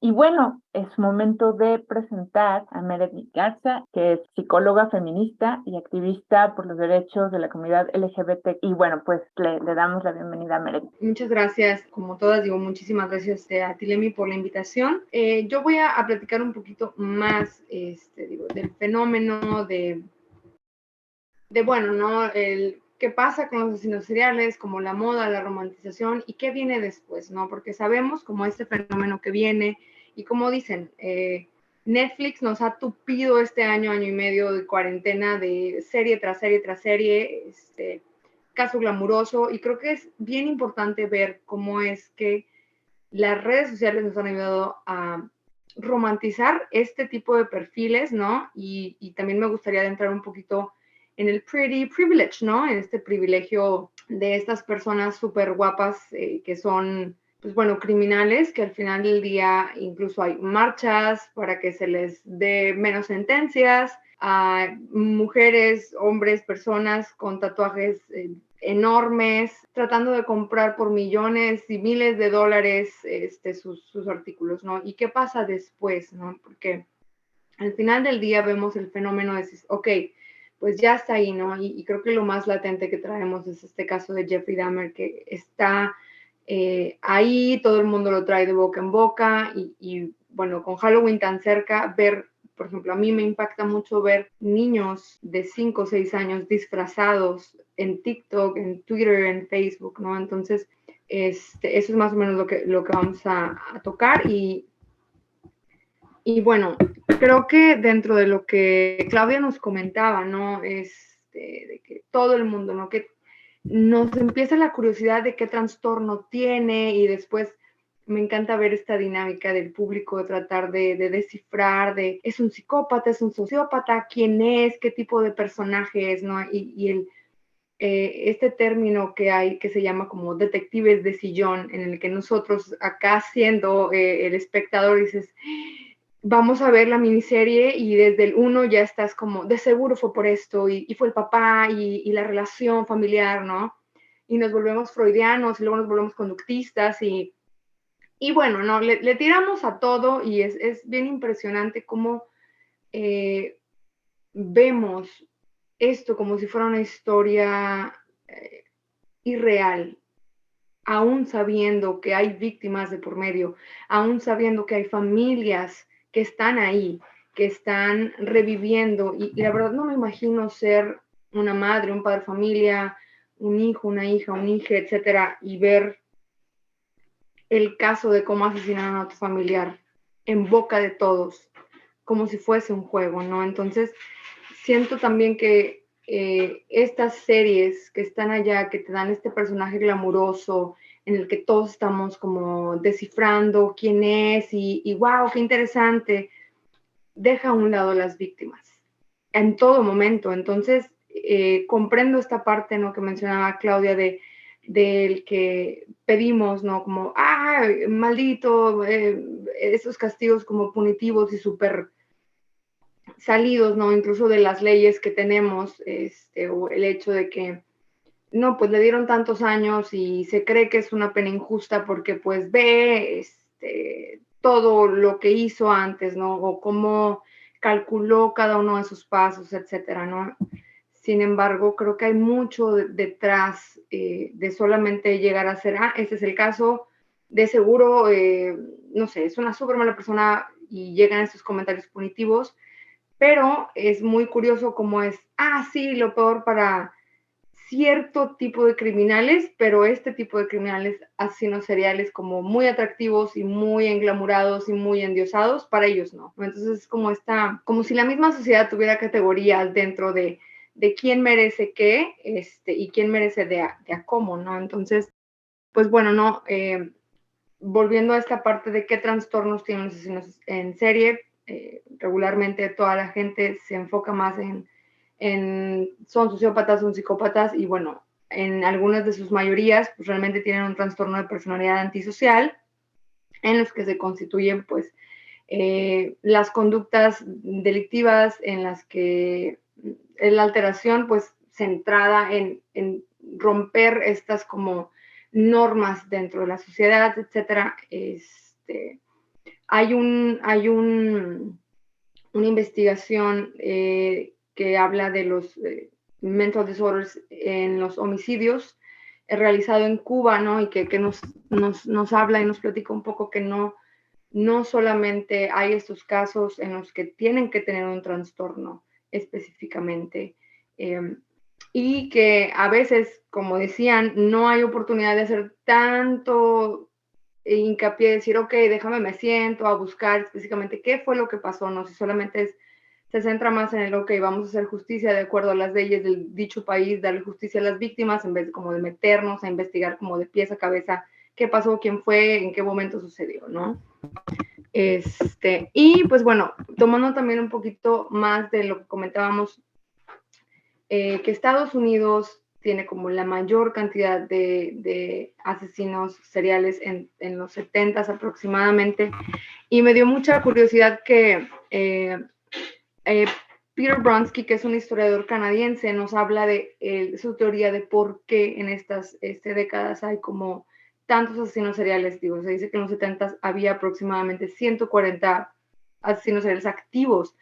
Y bueno, es momento de presentar a Meredith Garza, que es psicóloga feminista y activista por los derechos de la comunidad LGBT. Y bueno, pues le damos la bienvenida a Meredith. Muchas gracias, como todas digo, muchísimas gracias a Tilemi por la invitación. Yo voy a platicar un poquito más del fenómeno de bueno, ¿no? Qué pasa con los asesinos seriales, como la moda, la romantización y qué viene después, ¿no? Porque sabemos como este fenómeno que viene y como dicen, Netflix nos ha tupido este año y medio de cuarentena de serie tras serie tras serie, caso glamuroso, y creo que es bien importante ver cómo es que las redes sociales nos han ayudado a romantizar este tipo de perfiles, ¿no? Y también me gustaría adentrar un poquito en el pretty privilege, ¿no? En este privilegio de estas personas súper guapas que son, pues bueno, criminales, que al final del día incluso hay marchas para que se les dé menos sentencias, a mujeres, hombres, personas con tatuajes enormes, tratando de comprar por millones y miles de dólares sus artículos, ¿no? ¿Y qué pasa después, no? Porque al final del día vemos el fenómeno de, ok, pues ya está ahí, ¿no? Y creo que lo más latente que traemos es este caso de Jeffrey Dahmer, que está ahí, todo el mundo lo trae de boca en boca, y bueno, con Halloween tan cerca, ver, por ejemplo, a mí me impacta mucho ver niños de 5 o 6 años disfrazados en TikTok, en Twitter, en Facebook, ¿no? Entonces, eso es más o menos lo que vamos a tocar, y bueno, creo que dentro de lo que Claudia nos comentaba, ¿no? De que todo el mundo, ¿no? Que nos empieza la curiosidad de qué trastorno tiene, y después me encanta ver esta dinámica del público de tratar de descifrar, ¿es un psicópata, es un sociópata? ¿Quién es? ¿Qué tipo de personaje es? ¿No? Y este término que hay que se llama como detectives de sillón, en el que nosotros acá siendo el espectador dices, vamos a ver la miniserie y desde el 1 ya estás como, de seguro fue por esto, y fue el papá y la relación familiar, ¿no? Y nos volvemos freudianos y luego nos volvemos conductistas y bueno, ¿no? Le tiramos a todo, y es bien impresionante cómo vemos esto como si fuera una historia irreal, aún sabiendo que hay víctimas de por medio, aún sabiendo que hay familias que están ahí, que están reviviendo, y la verdad no me imagino ser una madre, un padre de familia, un hijo, una hija, un hijo, etcétera, y ver el caso de cómo asesinaron a tu familiar en boca de todos, como si fuese un juego, ¿no? Entonces, siento también que estas series que están allá, que te dan este personaje glamuroso, en el que todos estamos como descifrando quién es y wow, qué interesante, deja a un lado las víctimas en todo momento. Entonces, comprendo esta parte, ¿no?, que mencionaba Claudia del que pedimos, ¿no?, como, maldito, esos castigos como punitivos y súper salidos, ¿no?, incluso de las leyes que tenemos, o el hecho de que, no, pues le dieron tantos años y se cree que es una pena injusta porque pues ve todo lo que hizo antes, ¿no?, o cómo calculó cada uno de sus pasos, etcétera, ¿no? Sin embargo, creo que hay mucho detrás de solamente llegar a ser, ese es el caso, de seguro, no sé, es una súper mala persona y llegan estos comentarios punitivos, pero es muy curioso cómo es, sí, lo peor para cierto tipo de criminales, pero este tipo de criminales asesinos seriales como muy atractivos y muy englamurados y muy endiosados, para ellos no. Entonces es como como si la misma sociedad tuviera categorías dentro de quién merece qué, y quién merece de a cómo, ¿no? Entonces, pues bueno, no, volviendo a esta parte de qué trastornos tienen los asesinos en serie, regularmente toda la gente se enfoca más en son sociópatas, son psicópatas y bueno, en algunas de sus mayorías pues realmente tienen un trastorno de personalidad antisocial en los que se constituyen pues las conductas delictivas en las que es la alteración pues centrada en romper estas como normas dentro de la sociedad, etcétera. Hay una investigación que habla de los mental disorders en los homicidios realizado en Cuba, ¿no? Y que nos habla y nos platica un poco que no solamente hay estos casos en los que tienen que tener un trastorno específicamente, y que a veces, como decían, no hay oportunidad de hacer tanto hincapié de decir, ok, déjame, me siento a buscar específicamente qué fue lo que pasó, no si solamente se centra más en el, ok, vamos a hacer justicia de acuerdo a las leyes del dicho país, darle justicia a las víctimas, en vez de como de meternos a investigar como de pies a cabeza qué pasó, quién fue, en qué momento sucedió, ¿no? Y pues bueno, tomando también un poquito más de lo que comentábamos, que Estados Unidos tiene como la mayor cantidad de asesinos seriales en los 70s aproximadamente, y me dio mucha curiosidad que Peter Bronsky, que es un historiador canadiense, nos habla de su teoría de por qué en estas décadas hay como tantos asesinos seriales. Digo, se dice que en los 70s había aproximadamente 140 asesinos seriales activos,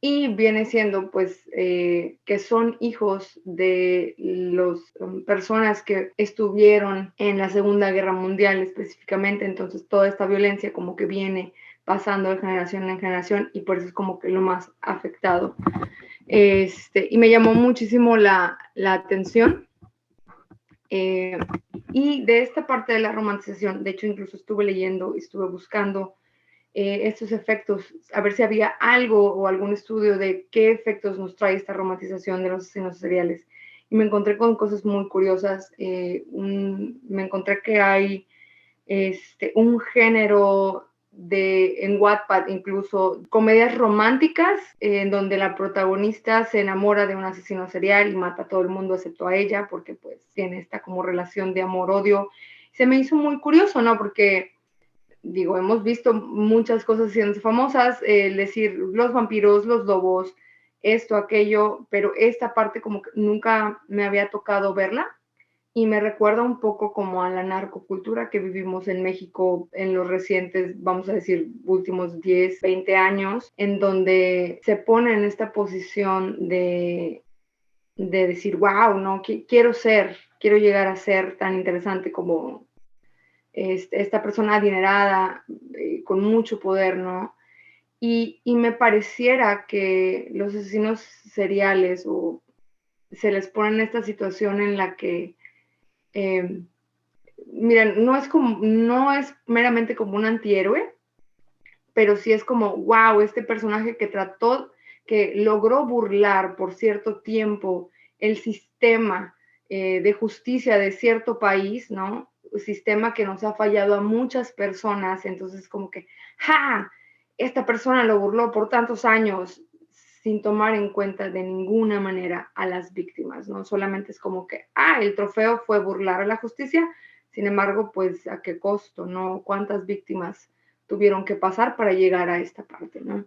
y viene siendo pues que son hijos de las personas que estuvieron en la Segunda Guerra Mundial específicamente. Entonces toda esta violencia como que viene pasando de generación en generación y por eso es como que lo más afectado. Y me llamó muchísimo la atención. Y de esta parte de la romantización, de hecho incluso estuve leyendo y estuve buscando estos efectos, a ver si había algo o algún estudio de qué efectos nos trae esta romantización de los asesinos seriales. Y me encontré con cosas muy curiosas. Me encontré que hay un género en Wattpad, incluso comedias románticas, en donde la protagonista se enamora de un asesino serial y mata a todo el mundo excepto a ella, porque pues tiene esta como relación de amor-odio. Se me hizo muy curioso, ¿no? Porque digo, hemos visto muchas cosas siendo famosas, decir los vampiros, los lobos, esto, aquello, pero esta parte como que nunca me había tocado verla y me recuerda un poco como a la narcocultura que vivimos en México en los recientes, vamos a decir, últimos 10, 20 años, en donde se pone en esta posición de decir, wow, no, quiero llegar a ser tan interesante como esta persona adinerada, con mucho poder, ¿no? Y me pareciera que los asesinos seriales se les pone en esta situación en la que miren, no es meramente como un antihéroe, pero sí es como, wow, este personaje que logró burlar por cierto tiempo el sistema de justicia de cierto país, ¿no? Un sistema que nos ha fallado a muchas personas, entonces como que, ¡ja! Esta persona lo burló por tantos años sin tomar en cuenta de ninguna manera a las víctimas, ¿no? Solamente es como que, el trofeo fue burlar a la justicia, sin embargo, pues, ¿a qué costo, no? ¿Cuántas víctimas tuvieron que pasar para llegar a esta parte, ¿no?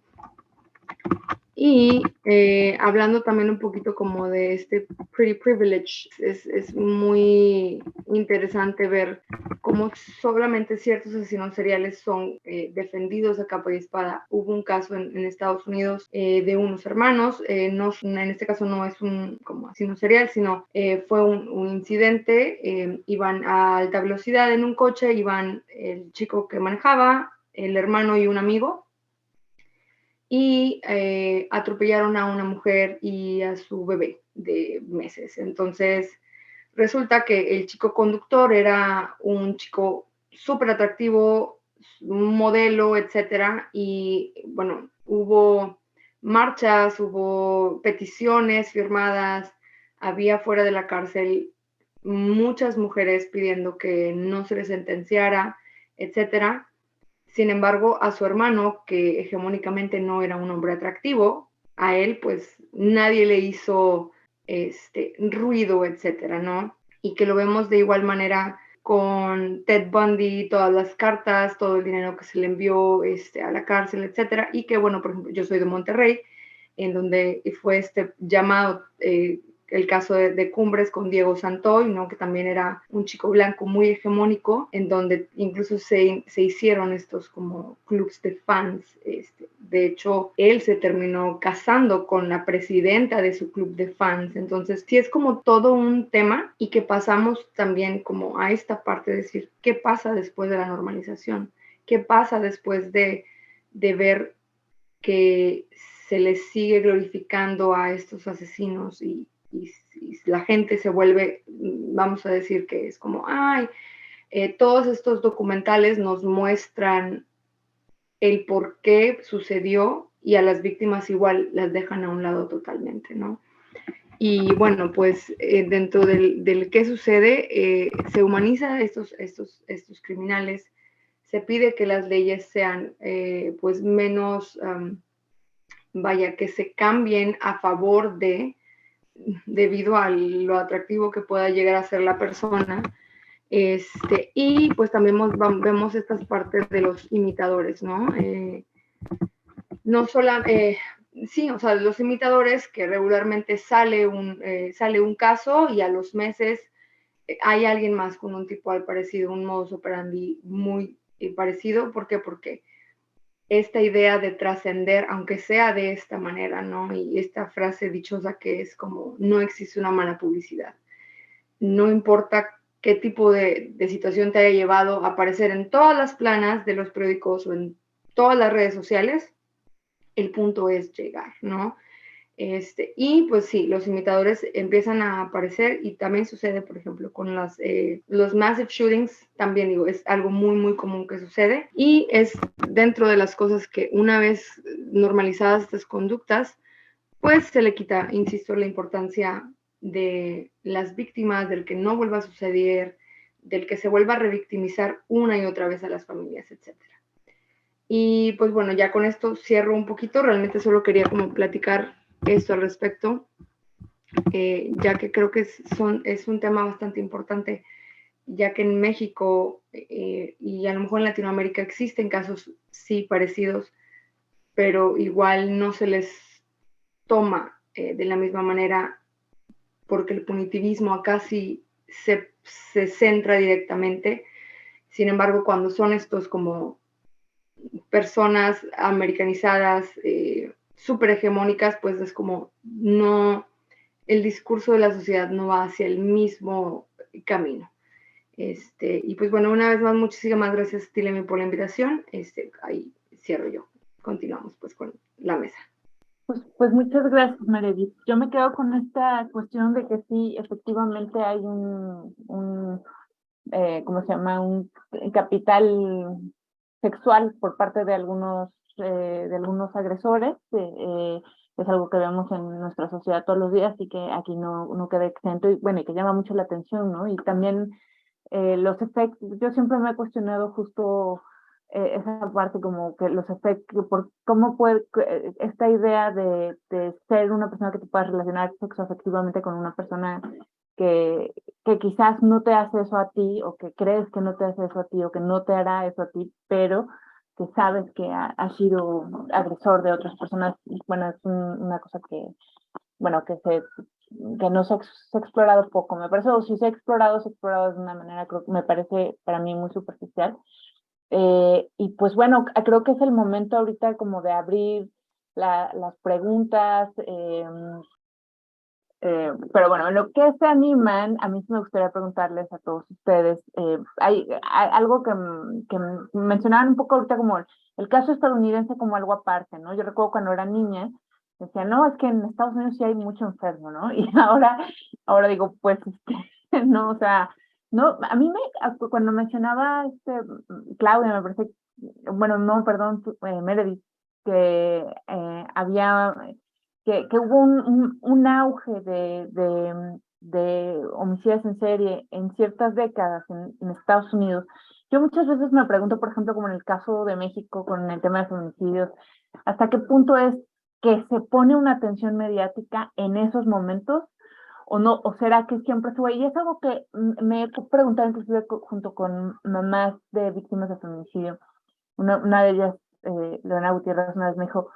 Y hablando también un poquito como de este pretty privilege, es muy interesante ver cómo solamente ciertos asesinos seriales son defendidos a capa y espada. Hubo un caso en Estados Unidos de unos hermanos, no, en este caso no es un como asesino serial, sino fue un incidente, iban a alta velocidad en un coche, iban el chico que manejaba, el hermano y un amigo, y atropellaron a una mujer y a su bebé de meses. Entonces, resulta que el chico conductor era un chico súper atractivo, modelo, etcétera, y bueno, hubo marchas, hubo peticiones firmadas, había fuera de la cárcel muchas mujeres pidiendo que no se les sentenciara, etcétera. Sin embargo, a su hermano, que hegemónicamente no era un hombre atractivo, a él pues nadie le hizo ruido, etcétera, ¿no? Y que lo vemos de igual manera con Ted Bundy, todas las cartas, todo el dinero que se le envió a la cárcel, etcétera, y que, bueno, por ejemplo, yo soy de Monterrey, en donde fue llamado el caso de Cumbres con Diego Santoy, ¿no? Que también era un chico blanco muy hegemónico, en donde incluso se hicieron estos como clubs de fans. De hecho, él se terminó casando con la presidenta de su club de fans. Entonces, sí es como todo un tema, y que pasamos también como a esta parte de decir, ¿qué pasa después de la normalización? ¿Qué pasa después de ver que se les sigue glorificando a estos asesinos y la gente se vuelve, vamos a decir que es como, todos estos documentales nos muestran el por qué sucedió, y a las víctimas igual las dejan a un lado totalmente, ¿no? Y bueno, pues dentro del qué sucede, se humaniza a estos criminales, se pide que las leyes sean pues menos, vaya, que se cambien a favor debido a lo atractivo que pueda llegar a ser la persona. Y pues también vemos estas partes de los imitadores, ¿no? No solo, sí, o sea, los imitadores que regularmente sale un caso y a los meses hay alguien más con un tipo al parecido, un modus operandi muy parecido. ¿Por qué? Porque esta idea de trascender, aunque sea de esta manera, ¿no? Y esta frase dichosa que es como, no existe una mala publicidad. No importa qué tipo de situación te haya llevado a aparecer en todas las planas de los periódicos o en todas las redes sociales, el punto es llegar, ¿no? Y pues sí, los imitadores empiezan a aparecer, y también sucede, por ejemplo, con los massive shootings, también digo, es algo muy, muy común que sucede, y es dentro de las cosas que una vez normalizadas estas conductas, pues se le quita, insisto, la importancia de las víctimas, del que no vuelva a suceder, del que se vuelva a revictimizar una y otra vez a las familias, etcétera. Y pues bueno, ya con esto cierro un poquito, realmente solo quería como platicar esto al respecto, ya que creo que es un tema bastante importante, ya que en México y a lo mejor en Latinoamérica existen casos sí parecidos, pero igual no se les toma de la misma manera, porque el punitivismo acá sí se centra directamente. Sin embargo, cuando son estos como personas americanizadas, súper hegemónicas, pues es como no, el discurso de la sociedad no va hacia el mismo camino. Y pues bueno, una vez más, muchísimas gracias, Tilemi, por la invitación. Ahí cierro yo. Continuamos pues con la mesa. Pues muchas gracias, Meredith. Yo me quedo con esta cuestión de que sí, efectivamente hay ¿cómo se llama? Un capital sexual por parte de algunos agresores. Es algo que vemos en nuestra sociedad todos los días y que aquí no queda exento, y bueno, y que llama mucho la atención, ¿no? Y también los efectos, yo siempre me he cuestionado justo esa parte, como que los efectos, por cómo puede, esta idea de ser una persona que te pueda relacionar sexoafectivamente con una persona que, que quizás no te hace eso a ti, o que crees que no te hace eso a ti, o que no te hará eso a ti, pero que sabes que ha sido agresor de otras personas. Bueno, es una cosa que, bueno, que no se ha explorado poco, me parece, o si se ha explorado de una manera, me parece para mí muy superficial. Y pues bueno, creo que es el momento ahorita como de abrir las preguntas, pero bueno, en lo que se animan, a mí sí me gustaría preguntarles a todos ustedes, hay algo que mencionaban un poco ahorita, como el caso estadounidense como algo aparte, ¿no? Yo recuerdo cuando era niña, decía, no, es que en Estados Unidos sí hay mucho enfermo, ¿no? Y ahora digo, pues, no, o sea, no, a mí cuando mencionaba Claudia, me parece, bueno, no, perdón, Meredith, que que hubo un auge de homicidios en serie en ciertas décadas en Estados Unidos. Yo muchas veces me pregunto, por ejemplo, como en el caso de México con el tema de feminicidios, ¿hasta qué punto es que se pone una atención mediática en esos momentos o no? ¿O será que siempre sube? Y es algo que me he preguntado inclusive junto con mamás de víctimas de feminicidio. Una de ellas, Lorena Gutiérrez, una vez me dijo,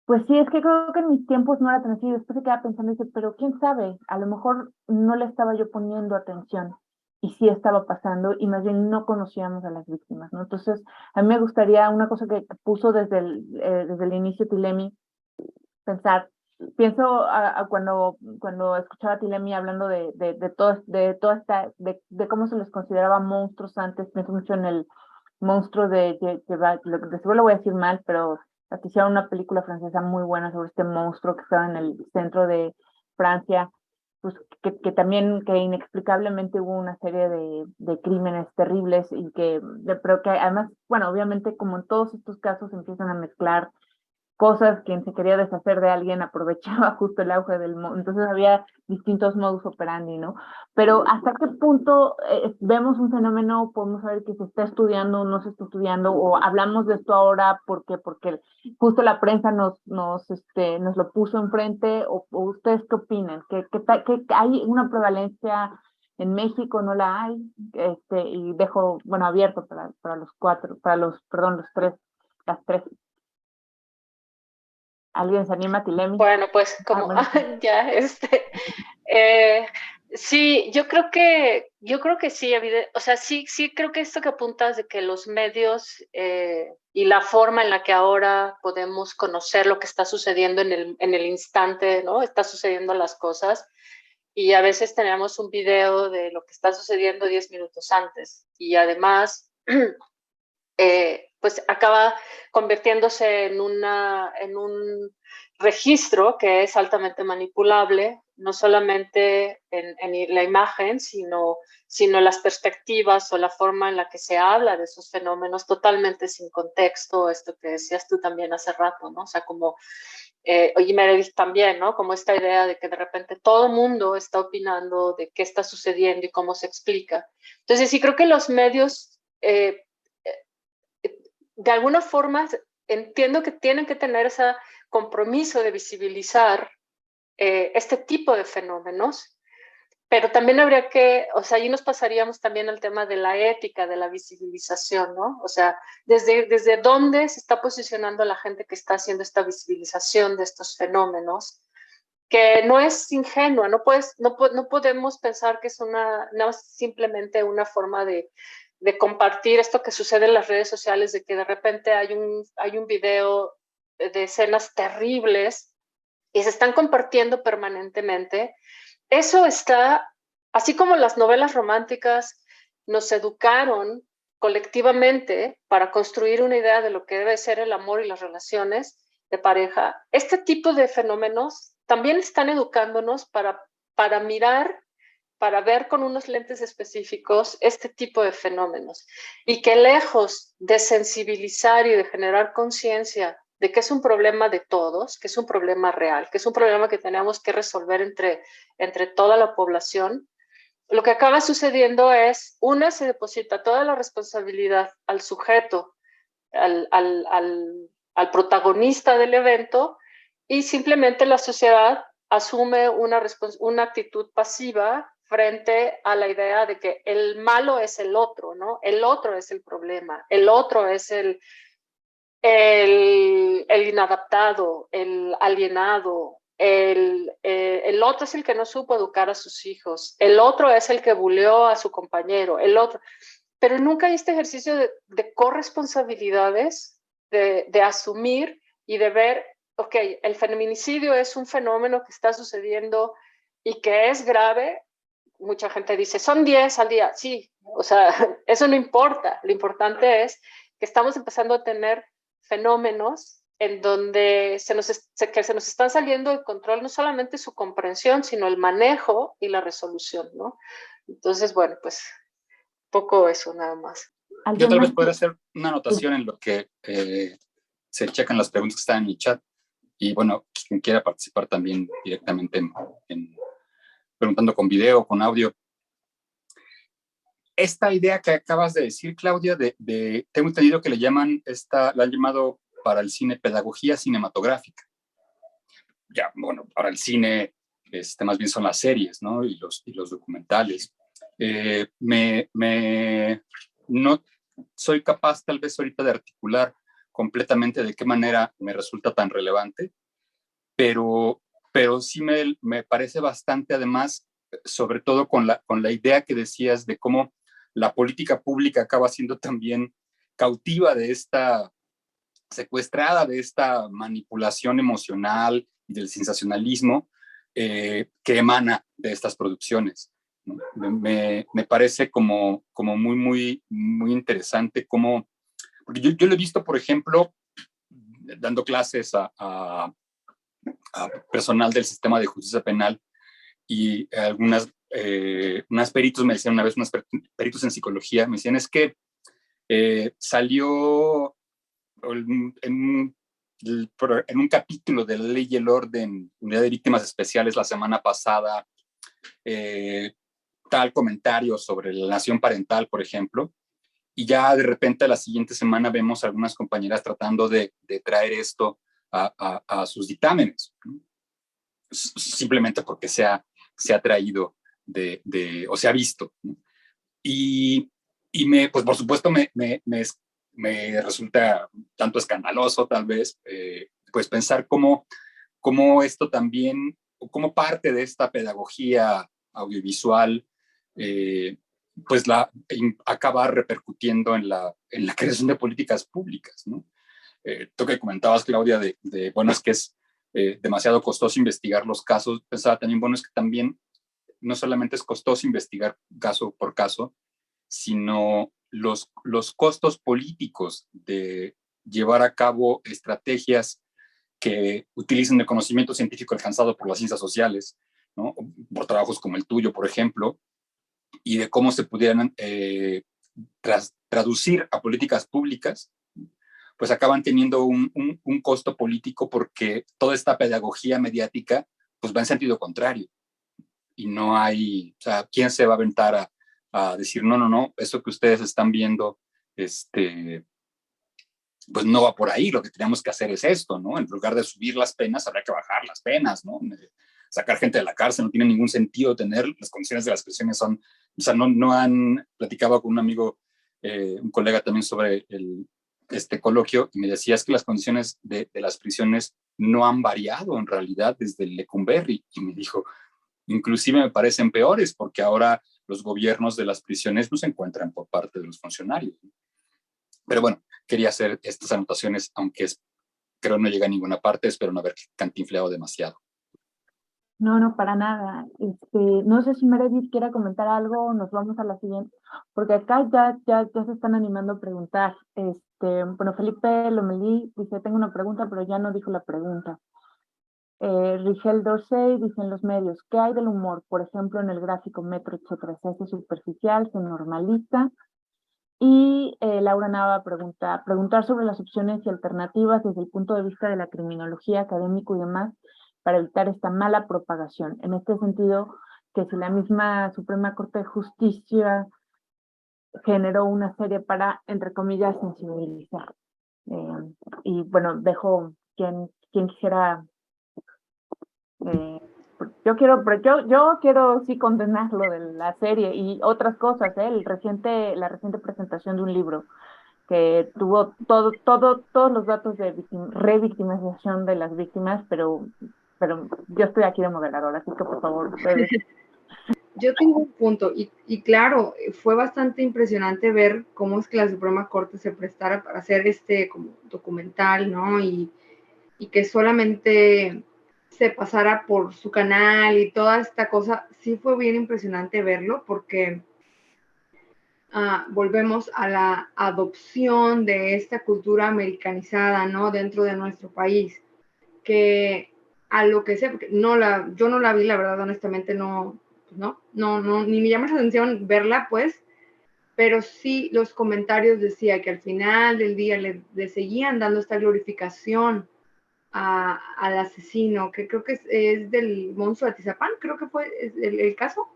pues sí, es que creo que en mis tiempos no era tan así. Y después se queda pensando y dice, pero quién sabe, a lo mejor no le estaba yo poniendo atención y sí estaba pasando, y más bien no conocíamos a las víctimas, ¿no? Entonces, a mí me gustaría una cosa que puso desde el inicio Tilemi, pensar, pienso cuando escuchaba a Tilemi hablando de toda esta, de cómo se les consideraba monstruos antes. Pienso mucho en el monstruo de seguro lo voy a decir mal, pero hicieron una película francesa muy buena sobre este monstruo que estaba en el centro de Francia, pues que también, que inexplicablemente hubo una serie de crímenes terribles, pero que además, bueno, obviamente como en todos estos casos empiezan a mezclar cosas. Quien se quería deshacer de alguien aprovechaba justo el auge entonces había distintos modus operandi, ¿no? Pero ¿hasta qué punto vemos un fenómeno, podemos saber que se está estudiando, no se está estudiando, o hablamos de esto ahora porque justo la prensa nos lo puso enfrente? O ustedes qué opinan? ¿Que hay una prevalencia en México, no la hay? Y dejo, bueno, abierto para los cuatro, los tres, las tres. ¿Alguien se anima, Tilemi? Bueno, pues como bueno. ya, sí, yo creo que sí, o sea, sí creo que esto que apuntas de que los medios y la forma en la que ahora podemos conocer lo que está sucediendo en el instante, ¿no? Está sucediendo las cosas, y a veces tenemos un video de lo que está sucediendo 10 minutos antes, y además pues acaba convirtiéndose en un registro que es altamente manipulable, no solamente en la imagen, sino las perspectivas o la forma en la que se habla de esos fenómenos totalmente sin contexto, esto que decías tú también hace rato, ¿no? O sea, como, oye, Meredith también, ¿no? Como esta idea de que de repente todo el mundo está opinando de qué está sucediendo y cómo se explica. Entonces, sí creo que los medios de alguna forma entiendo que tienen que tener ese compromiso de visibilizar este tipo de fenómenos, pero también habría que, o sea, ahí nos pasaríamos también al tema de la ética, de la visibilización, ¿no? O sea, desde dónde se está posicionando la gente que está haciendo esta visibilización de estos fenómenos, que no es ingenua, no podemos pensar que es no simplemente una forma de compartir esto que sucede en las redes sociales, de que de repente hay un video de escenas terribles y se están compartiendo permanentemente. Eso está, así como las novelas románticas nos educaron colectivamente para construir una idea de lo que debe ser el amor y las relaciones de pareja, este tipo de fenómenos también están educándonos para mirar para ver con unos lentes específicos este tipo de fenómenos. Y que lejos de sensibilizar y de generar conciencia de que es un problema de todos, que es un problema real, que es un problema que tenemos que resolver entre toda la población, lo que acaba sucediendo es, una, se deposita toda la responsabilidad al sujeto, al protagonista del evento, y simplemente la sociedad asume una actitud pasiva frente a la idea de que el malo es el otro, ¿no? El otro es el problema, el otro es el inadaptado, el alienado, el otro es el que no supo educar a sus hijos, el otro es el que buleó a su compañero, el otro. Pero nunca hay este ejercicio de corresponsabilidades, de asumir y de ver, ok, el feminicidio es un fenómeno que está sucediendo y que es grave. Mucha gente dice, son 10 al día. Sí, o sea, eso no importa. Lo importante es que estamos empezando a tener fenómenos en donde se nos están saliendo de control no solamente su comprensión, sino el manejo y la resolución, ¿no? Entonces, bueno, pues poco eso nada más. Yo tal vez podría hacer una anotación en lo que se checan las preguntas que están en mi chat. Y bueno, quien quiera participar también directamente preguntando con video, con audio. Esta idea que acabas de decir, Claudia, tengo entendido que la han llamado para el cine pedagogía cinematográfica. Ya, bueno, para el cine más bien son las series, ¿no? Y los documentales. No soy capaz tal vez ahorita de articular completamente de qué manera me resulta tan relevante, pero sí me parece bastante, además, sobre todo con la idea que decías de cómo la política pública acaba siendo también cautiva de secuestrada de esta manipulación emocional y del sensacionalismo que emana de estas producciones, ¿no? Me parece como muy, muy, muy interesante cómo, porque yo lo he visto, por ejemplo, dando clases a personal del sistema de justicia penal, y unas peritos me decían una vez, unos peritos en psicología, me decían, es que salió en un capítulo de La Ley y el Orden, Unidad de Víctimas Especiales, la semana pasada, tal comentario sobre la alienación parental, por ejemplo, y ya de repente la siguiente semana vemos a algunas compañeras tratando de traer esto a sus dictámenes, ¿no? Simplemente porque se ha traído o se ha visto, ¿no? Y pues por supuesto me resulta tanto escandaloso tal vez, pues pensar cómo esto también, como parte de esta pedagogía audiovisual, pues acaba repercutiendo en la creación de políticas públicas, ¿no? Tú que comentabas, Claudia, bueno, es que es demasiado costoso investigar los casos, pensaba también, bueno, es que también no solamente es costoso investigar caso por caso, sino los costos políticos de llevar a cabo estrategias que utilicen el conocimiento científico alcanzado por las ciencias sociales, ¿no? Por trabajos como el tuyo, por ejemplo, y de cómo se pudieran traducir a políticas públicas, pues acaban teniendo un costo político, porque toda esta pedagogía mediática pues va en sentido contrario. Y no hay, o sea, ¿quién se va a aventar a decir, no, eso que ustedes están viendo, pues no va por ahí, lo que tenemos que hacer es esto, ¿no? En lugar de subir las penas, habrá que bajar las penas, ¿no? Sacar gente de la cárcel no tiene ningún sentido, las condiciones de las prisiones son, o sea, platicaba con un amigo, un colega también sobre este coloquio, y me decía, es que las condiciones de las prisiones no han variado en realidad desde el Lecumberri, y me dijo, inclusive me parecen peores, porque ahora los gobiernos de las prisiones no se encuentran por parte de los funcionarios. Pero bueno, quería hacer estas anotaciones, aunque creo no llega a ninguna parte, espero no haber cantinfleado demasiado. No, para nada. No sé si Meredith quiere comentar algo o nos vamos a la siguiente, porque acá ya se están animando a preguntar. Bueno, Felipe Lomelí dice, tengo una pregunta, pero ya no dijo la pregunta. Rigel Dorsey dice en los medios, ¿qué hay del humor? Por ejemplo, en el gráfico Metro, etcétera, se hace superficial, se normaliza. Y Laura Nava preguntar sobre las opciones y alternativas desde el punto de vista de la criminología, académico y demás, para evitar esta mala propagación. En este sentido, que si la misma Suprema Corte de Justicia generó una serie para, entre comillas, sensibilizar. Y bueno, dejo quien quisiera. Yo quiero sí condenar lo de la serie y otras cosas, la reciente presentación de un libro que tuvo todos los datos de revictimización de las víctimas, pero yo estoy aquí de moderadora, así que por favor, ustedes. Yo tengo un punto, y claro, fue bastante impresionante ver cómo es que la Suprema Corte se prestara para hacer como documental, ¿no? Y que solamente se pasara por su canal y toda esta cosa. Sí fue bien impresionante verlo, porque volvemos a la adopción de esta cultura americanizada, ¿no? Dentro de nuestro país, que a lo que sé, porque yo no la vi, la verdad, honestamente, no, ni me llama la atención verla, pues, pero sí los comentarios decía que al final del día le seguían dando esta glorificación al asesino, que creo que es del monstruo de Atizapán, creo que fue el caso,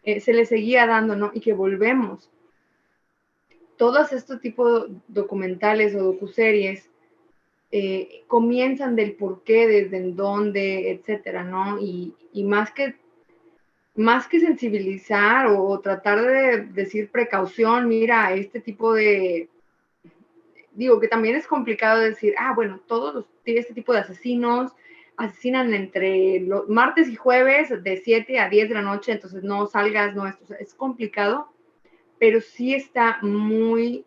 se le seguía dando, ¿no? Y que volvemos. Todos estos tipos documentales o docuseries comienzan del por qué, desde en dónde, etcétera, ¿no? Y más que sensibilizar o tratar de decir precaución, mira, este tipo de, digo que también es complicado decir, bueno, este tipo de asesinos asesinan entre los martes y jueves de 7 a 10 de la noche, entonces no salgas, no, esto es complicado, pero sí está muy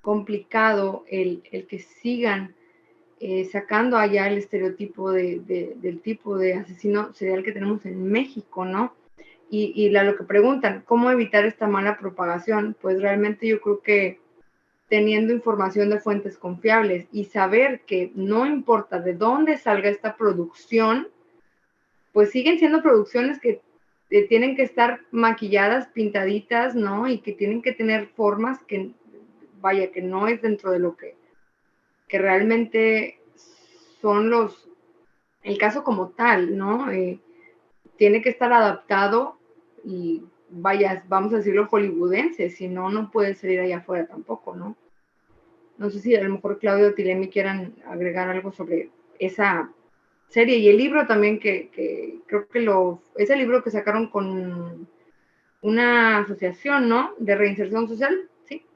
complicado el que sigan sacando allá el estereotipo del tipo de asesino serial que tenemos en México, ¿no? Y lo que preguntan, ¿cómo evitar esta mala propagación? Pues realmente yo creo que teniendo información de fuentes confiables y saber que no importa de dónde salga esta producción, pues siguen siendo producciones que tienen que estar maquilladas, pintaditas, ¿no? Y que tienen que tener formas que, vaya, que no es dentro de lo que realmente son el caso como tal, ¿no? Tiene que estar adaptado y, vaya, vamos a decirlo hollywoodense, si no, no puede salir allá afuera tampoco, ¿no? No sé si a lo mejor Claudio o Tilemi quieran agregar algo sobre esa serie y el libro también, que creo que ese libro que sacaron con una asociación, ¿no? De reinserción social, ¿sí?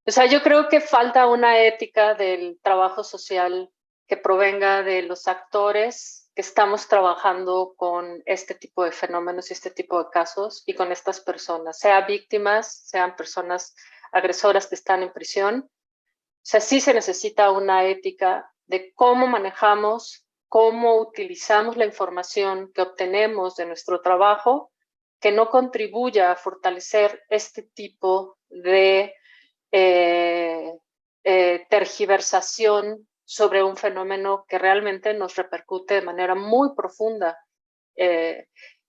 O sea, yo creo que falta una ética del trabajo social que provenga de los actores que estamos trabajando con este tipo de fenómenos y este tipo de casos y con estas personas, sean víctimas, sean personas agresoras que están en prisión. O sea, sí se necesita una ética de cómo manejamos, cómo utilizamos la información que obtenemos de nuestro trabajo, que no contribuya a fortalecer este tipo de tergiversación sobre un fenómeno que realmente nos repercute de manera muy profunda.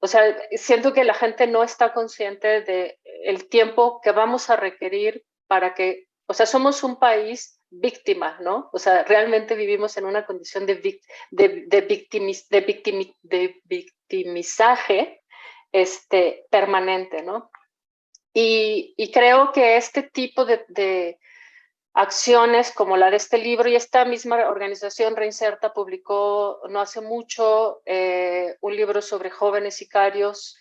O sea, siento que la gente no está consciente del tiempo que vamos a requerir para que, o sea, somos un país víctima, ¿no? O sea, realmente vivimos en una condición de victimizaje permanente, ¿no? Y creo que este tipo de acciones como la de este libro, y esta misma organización Reinserta publicó no hace mucho un libro sobre jóvenes sicarios,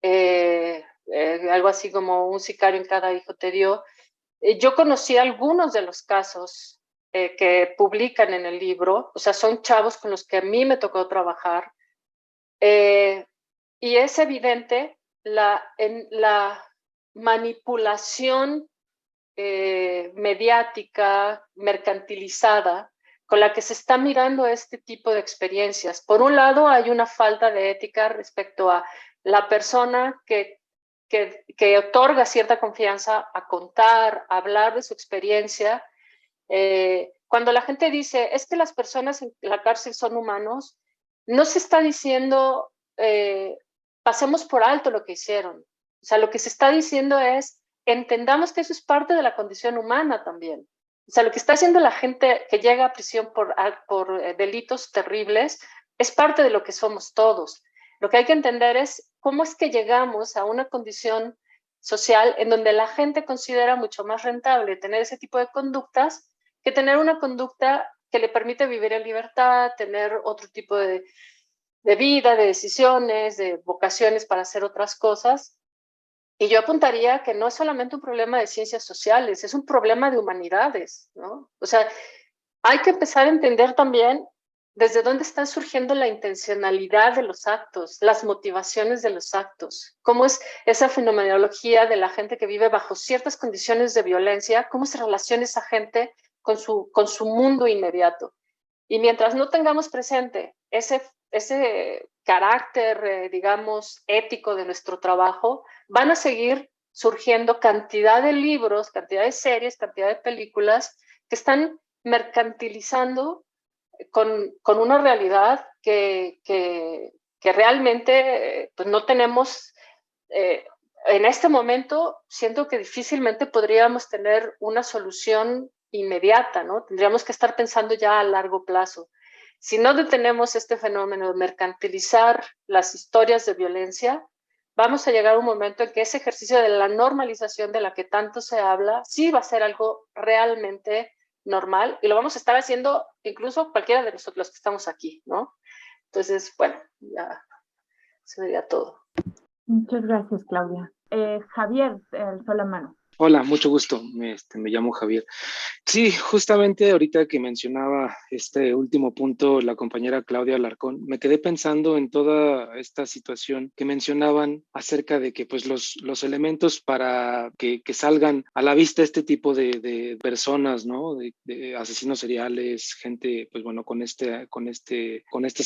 algo así como un sicario en cada hijo te dio. Yo conocí algunos de los casos que publican en el libro, o sea, son chavos con los que a mí me tocó trabajar, y es evidente la manipulación mediática, mercantilizada, con la que se está mirando este tipo de experiencias. Por un lado, hay una falta de ética respecto a la persona que otorga cierta confianza a contar, a hablar de su experiencia, Cuando la gente dice, es que las personas en la cárcel son humanos, no se está diciendo, pasemos por alto lo que hicieron. O sea, lo que se está diciendo es, entendamos que eso es parte de la condición humana también. O sea, lo que está haciendo la gente que llega a prisión por delitos terribles es parte de lo que somos todos. Lo que hay que entender es cómo es que llegamos a una condición social en donde la gente considera mucho más rentable tener ese tipo de conductas que tener una conducta que le permite vivir en libertad, tener otro tipo de vida, de decisiones, de vocaciones para hacer otras cosas. Y yo apuntaría que no es solamente un problema de ciencias sociales, es un problema de humanidades, ¿no? O sea, hay que empezar a entender también desde dónde está surgiendo la intencionalidad de los actos, las motivaciones de los actos, cómo es esa fenomenología de la gente que vive bajo ciertas condiciones de violencia, cómo se relaciona esa gente con su mundo inmediato. Y mientras no tengamos presente ese carácter, digamos, ético de nuestro trabajo, van a seguir surgiendo cantidad de libros, cantidad de series, cantidad de películas que están mercantilizando con una realidad que realmente pues no tenemos. En este momento siento que difícilmente podríamos tener una solución inmediata, ¿no? Tendríamos que estar pensando ya a largo plazo. Si no detenemos este fenómeno de mercantilizar las historias de violencia, vamos a llegar a un momento en que ese ejercicio de la normalización de la que tanto se habla sí va a ser algo realmente normal y lo vamos a estar haciendo incluso cualquiera de nosotros los que estamos aquí, ¿no? Entonces, bueno, ya sería todo. Muchas gracias, Claudia. Javier, alzó la mano. Hola, mucho gusto. Me llamo Javier. Sí, justamente ahorita que mencionaba este último punto la compañera Claudia Alarcón, me quedé pensando en toda esta situación que mencionaban acerca de que pues los elementos para que salgan a la vista este tipo de personas, ¿no? De asesinos seriales, gente pues bueno con estas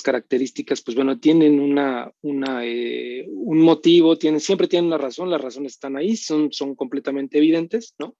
características, pues bueno, tienen un motivo, siempre tienen una razón, las razones están ahí, son completamente evidentes, ¿no?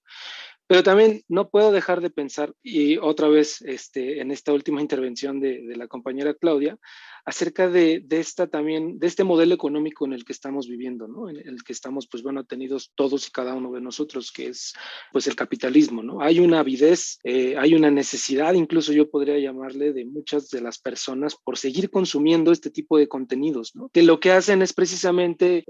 Pero también no puedo dejar de pensar, y otra vez en esta última intervención de la compañera Claudia, acerca de este modelo económico en el que estamos viviendo, ¿no? En el que estamos, pues bueno, tenidos todos y cada uno de nosotros, que es pues el capitalismo, ¿no? Hay una avidez, hay una necesidad, incluso yo podría llamarle, de muchas de las personas por seguir consumiendo este tipo de contenidos, ¿no? Que lo que hacen es precisamente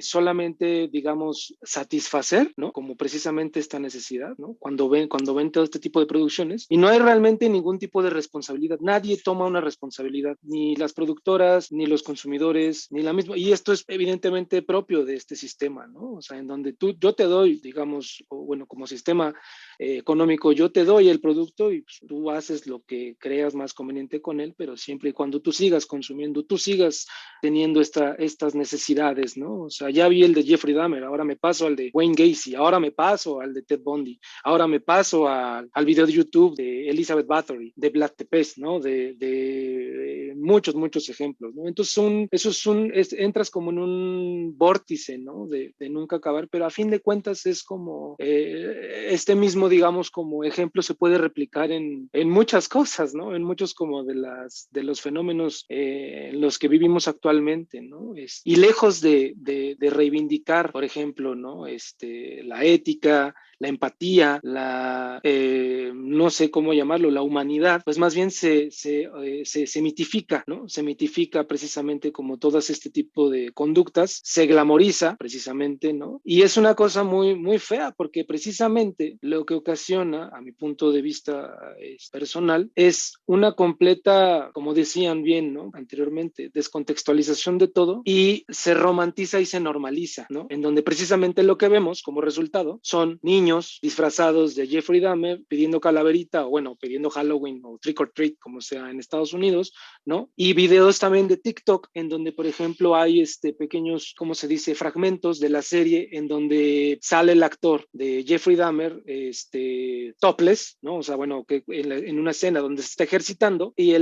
solamente, digamos, satisfacer, ¿no? Como precisamente esta necesidad, ¿no? Cuando ven todo este tipo de producciones y no hay realmente ningún tipo de responsabilidad, nadie toma una responsabilidad, ni las productoras, ni los consumidores, ni la misma, y esto es evidentemente propio de este sistema, ¿no? O sea, en donde yo te doy, digamos, o bueno, como sistema económico, yo te doy el producto y pues, tú haces lo que creas más conveniente con él, pero siempre y cuando tú sigas consumiendo, tú sigas teniendo estas necesidades, ¿no? O sea, ya vi el de Jeffrey Dahmer, ahora me paso al de Wayne Gacy, ahora me paso al de Ted Bundy, ahora me paso al video de YouTube de Elizabeth Bathory, de Vlad Tepes, ¿no? De muchos ejemplos, ¿no? Entonces entras como en un vórtice, ¿no? De nunca acabar, pero a fin de cuentas es como este mismo, digamos, como ejemplo se puede replicar en muchas cosas, ¿no? En muchos como de los fenómenos en los que vivimos actualmente, ¿no? Y lejos de reivindicar, por ejemplo, ¿no? La ética, la empatía, no sé cómo llamarlo, la humanidad, pues más bien se mitifica, ¿no? Se mitifica precisamente como todas este tipo de conductas, se glamoriza precisamente, ¿no? Y es una cosa muy, muy fea porque precisamente lo que ocasiona, a mi punto de vista personal, es una completa, como decían bien, ¿no? Anteriormente, descontextualización de todo y se romantiza y se normaliza, ¿no? En donde precisamente lo que vemos como resultado son niños disfrazados de Jeffrey Dahmer pidiendo calaverita o bueno, pidiendo Halloween o trick or treat, como sea en Estados Unidos, ¿no? ¿no? Y videos también de TikTok, en donde, por ejemplo, hay pequeños, ¿cómo se dice?, fragmentos de la serie en donde sale el actor de Jeffrey Dahmer, topless, ¿no? O sea, bueno, que en una escena donde se está ejercitando, y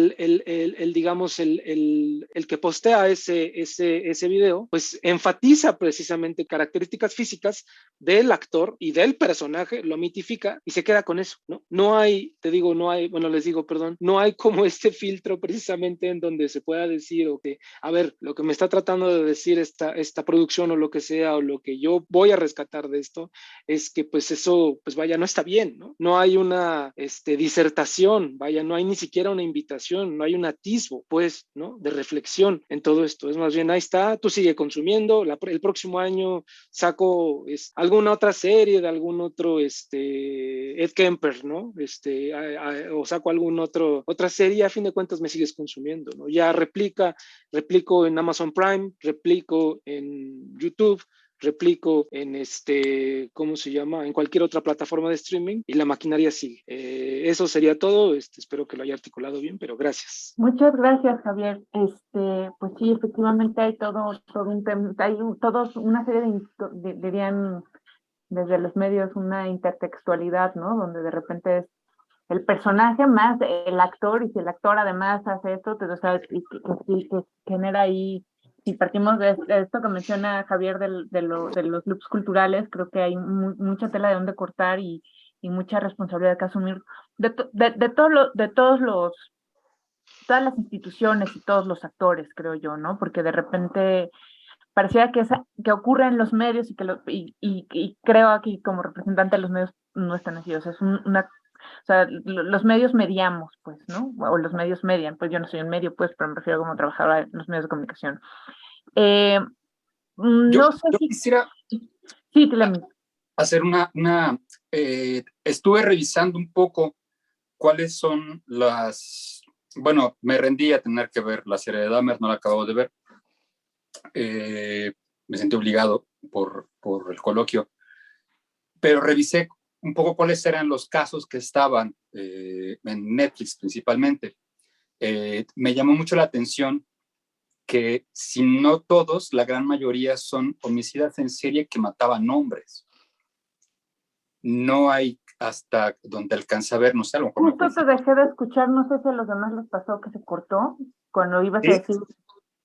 digamos, el que postea ese video, pues enfatiza precisamente características físicas del actor y del personaje, lo mitifica y se queda con eso, ¿no? No hay, perdón, no hay como este filtro precisamente en donde se pueda decir, okay, a ver, lo que me está tratando de decir esta producción o lo que sea, o lo que yo voy a rescatar de esto, es que pues eso, pues vaya, no está bien, ¿no? No hay una disertación, vaya, no hay ni siquiera una invitación, no hay un atisbo, pues, ¿no?, de reflexión en todo esto. Es más bien, ahí está, tú sigue consumiendo, el próximo año saco alguna otra serie de algún otro Ed Kemper, ¿no? O saco otra serie, a fin de cuentas me sigues consumiendo, ¿no? Ya replico en Amazon Prime, replico en YouTube, replico en ¿cómo se llama?, en cualquier otra plataforma de streaming, y la maquinaria sigue. Eso sería todo. Espero que lo haya articulado bien, pero gracias. Muchas gracias, Javier. Pues sí, efectivamente hay todo un tema, hay una serie dirían desde los medios, una intertextualidad, ¿no? Donde de repente es el personaje más el actor, y si el actor además hace esto, o sea, que genera ahí, si partimos de esto que menciona Javier de los loops culturales, creo que hay mucha tela de dónde cortar y mucha responsabilidad que asumir todas las instituciones y todos los actores, creo yo, ¿no? Porque de repente parecía que ocurre en los medios y creo aquí como representante de los medios no están así, o sea, o sea, los medios mediamos, pues, ¿no? O los medios median, pues yo no soy un medio, pues, pero me refiero como trabajadora en los medios de comunicación. No sé yo si... quisiera Sí, Tilemi. hacer estuve revisando un poco cuáles son bueno, me rendí a tener que ver la serie de Dahmer, no la acabo de ver. Me sentí obligado por el coloquio, pero revisé un poco cuáles eran los casos que estaban en Netflix principalmente. Me llamó mucho la atención que, si no todos, la gran mayoría son homicidas en serie que mataban hombres. No hay, hasta donde alcanza a ver, no sé, a lo mejor... Justo te dejé de escuchar, no sé si a los demás les pasó que se cortó cuando ibas a decir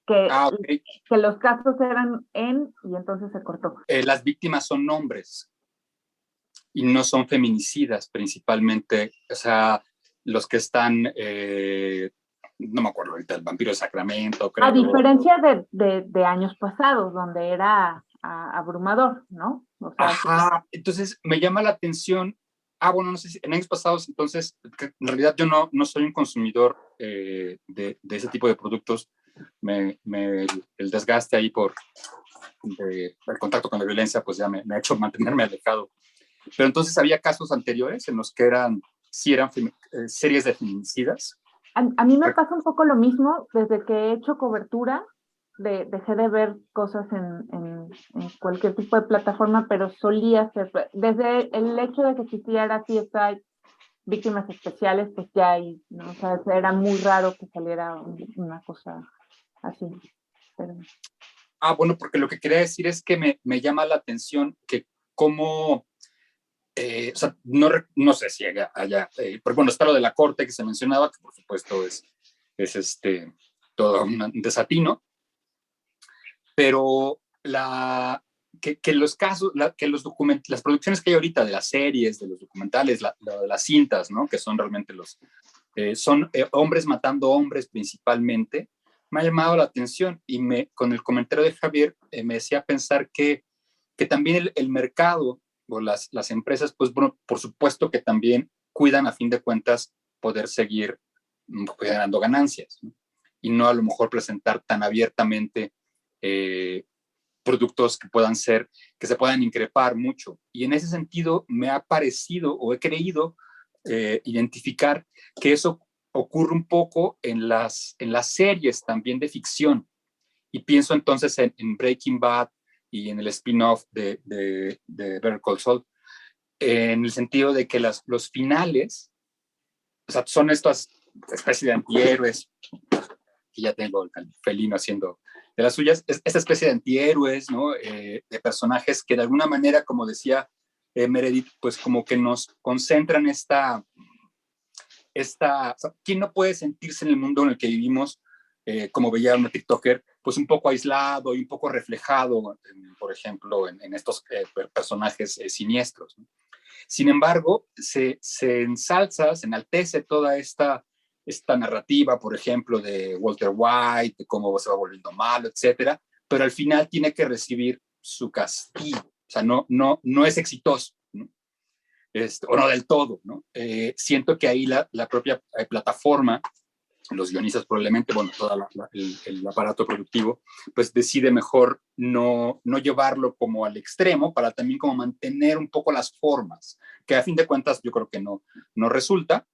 okay, que los casos eran y entonces se cortó. Las víctimas son hombres y no son feminicidas principalmente, o sea, los que están, no me acuerdo ahorita, el vampiro de Sacramento, creo. A diferencia de años pasados, donde era abrumador, ¿no? O sea, ajá, entonces me llama la atención. Bueno, no sé si en años pasados, entonces, en realidad yo no soy un consumidor de ese tipo de productos. El desgaste ahí el contacto con la violencia, pues ya me ha hecho mantenerme alejado. Pero entonces había casos anteriores en los que sí eran series de feminicidas. A mí me pasa un poco lo mismo. Desde que he hecho cobertura, dejé de ver cosas en cualquier tipo de plataforma, pero solía ser, desde el hecho de que existiera CSI, Víctimas Especiales, pues ya hay, ¿no? O sea, era muy raro que saliera una cosa así. Pero... bueno, porque lo que quería decir es que me llama la atención que cómo... o sea, no sé si haya pero bueno, está lo de la corte que se mencionaba, que por supuesto es todo un desatino, pero que los casos, que las producciones que hay ahorita de las series, de los documentales, de las cintas, ¿no?, que son realmente son hombres matando hombres principalmente, me ha llamado la atención, y con el comentario de Javier me decía pensar que también el mercado o las empresas, pues bueno, por supuesto que también cuidan, a fin de cuentas, poder seguir generando ganancias, ¿no? Y no a lo mejor presentar tan abiertamente productos que se puedan increpar mucho. Y en ese sentido me ha parecido, o he creído identificar, que eso ocurre un poco en las series también de ficción. Y pienso entonces en Breaking Bad y en el spin-off de Better Call Saul, en el sentido de que los finales, o sea, son estas especies de antihéroes aquí ya tengo el felino haciendo de las suyas, es esta especie de antihéroes, ¿no? De personajes que de alguna manera, como decía Meredith, pues como que nos concentran o sea, ¿quién no puede sentirse en el mundo en el que vivimos, como veía una TikToker, pues un poco aislado y un poco reflejado, por ejemplo, en estos personajes siniestros, ¿no? Sin embargo, se ensalza, se enaltece toda esta narrativa, por ejemplo, de Walter White, de cómo se va volviendo malo, etcétera, pero al final tiene que recibir su castigo, o sea, no es exitoso, ¿no? O no del todo, ¿no? Siento que ahí la propia plataforma, los guionistas probablemente, bueno, todo el aparato productivo, pues decide mejor no llevarlo como al extremo para también como mantener un poco las formas, que a fin de cuentas yo creo que no resulta,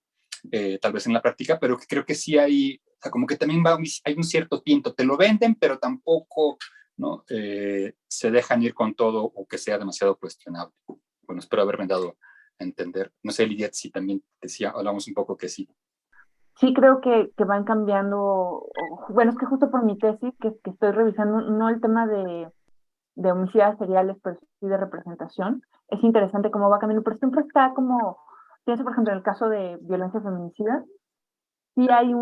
tal vez en la práctica, pero que creo que sí hay, o sea, como que también hay un cierto tiento, te lo venden, pero tampoco, ¿no? Se dejan ir con todo o que sea demasiado cuestionable. Bueno, espero haberme dado a entender. No sé, Lidia, si también hablamos un poco que sí. Sí, creo que van cambiando, bueno, es que justo por mi tesis que estoy revisando, no el tema de homicidios seriales, pero sí de representación, es interesante cómo va cambiando, pero siempre está como, pienso por ejemplo en el caso de violencia feminicida, sí hay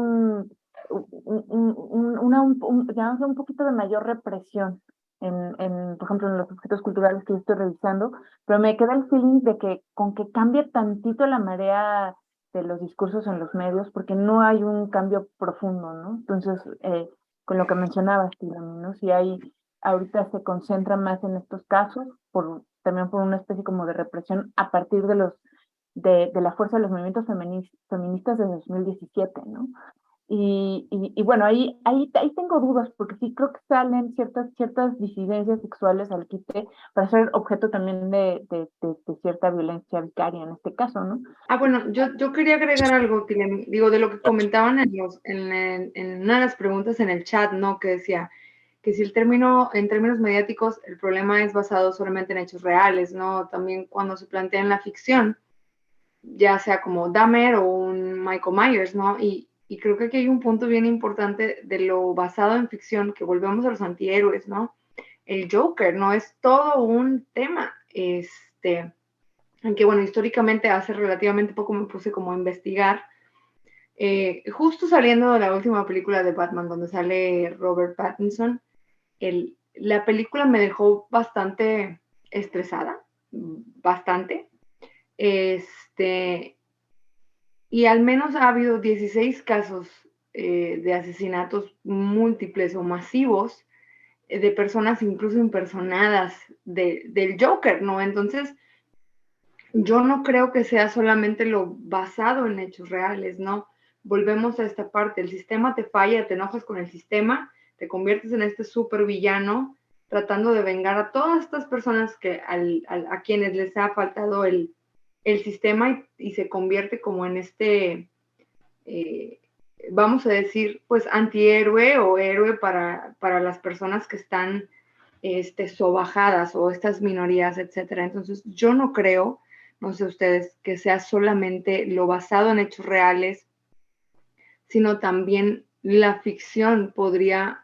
digamos, un poquito de mayor represión por ejemplo, en los objetos culturales que yo estoy revisando, pero me queda el feeling de que con que cambie tantito la marea de los discursos en los medios, porque no hay un cambio profundo, ¿no? Entonces, con lo que mencionabas, Tilami, ¿no? Si hay, ahorita se concentra más en estos casos, también por una especie como de represión a partir de la fuerza de los movimientos feministas de 2017, ¿no? Y bueno, ahí tengo dudas, porque sí creo que salen ciertas disidencias sexuales al quite para ser objeto también de cierta violencia vicaria en este caso, ¿no? Bueno, yo quería agregar algo, que digo, de lo que comentaban en una de las preguntas en el chat, ¿no? Que decía que si en términos mediáticos, el problema es basado solamente en hechos reales, ¿no? También cuando se plantea en la ficción, ya sea como Dahmer o un Michael Myers, ¿no? Y creo que aquí hay un punto bien importante de lo basado en ficción, que volvemos a los antihéroes, ¿no? El Joker, ¿no? Es todo un tema, aunque bueno, históricamente hace relativamente poco me puse como a investigar, justo saliendo de la última película de Batman, donde sale Robert Pattinson, la película me dejó bastante estresada, bastante, y al menos ha habido 16 casos de asesinatos múltiples o masivos de personas incluso impersonadas del Joker, ¿no? Entonces, yo no creo que sea solamente lo basado en hechos reales, ¿no? Volvemos a esta parte, el sistema te falla, te enojas con el sistema, te conviertes en este súper villano tratando de vengar a todas estas personas a quienes les ha faltado el sistema y se convierte como en vamos a decir, pues antihéroe o héroe para las personas que están sobajadas o estas minorías, etcétera. Entonces, yo no creo, no sé ustedes, que sea solamente lo basado en hechos reales, sino también la ficción podría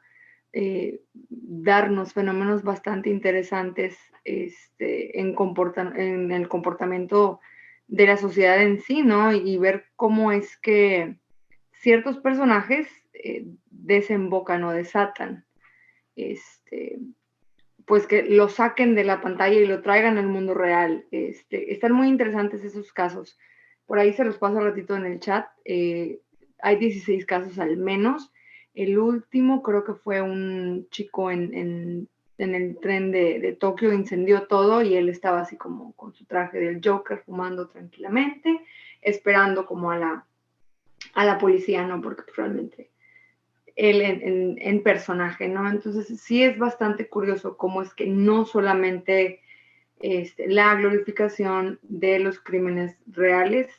darnos fenómenos bastante interesantes en el comportamiento de la sociedad en sí, ¿no? Y ver cómo es que ciertos personajes desembocan o desatan, pues que lo saquen de la pantalla y lo traigan al mundo real. Están muy interesantes esos casos. Por ahí se los paso un ratito en el chat. Hay 16 casos al menos. El último creo que fue un chico en el tren de Tokio, incendió todo y él estaba así como con su traje del Joker fumando tranquilamente, esperando como a la policía, ¿no? Porque realmente él en personaje, ¿no? Entonces sí es bastante curioso cómo es que no solamente la glorificación de los crímenes reales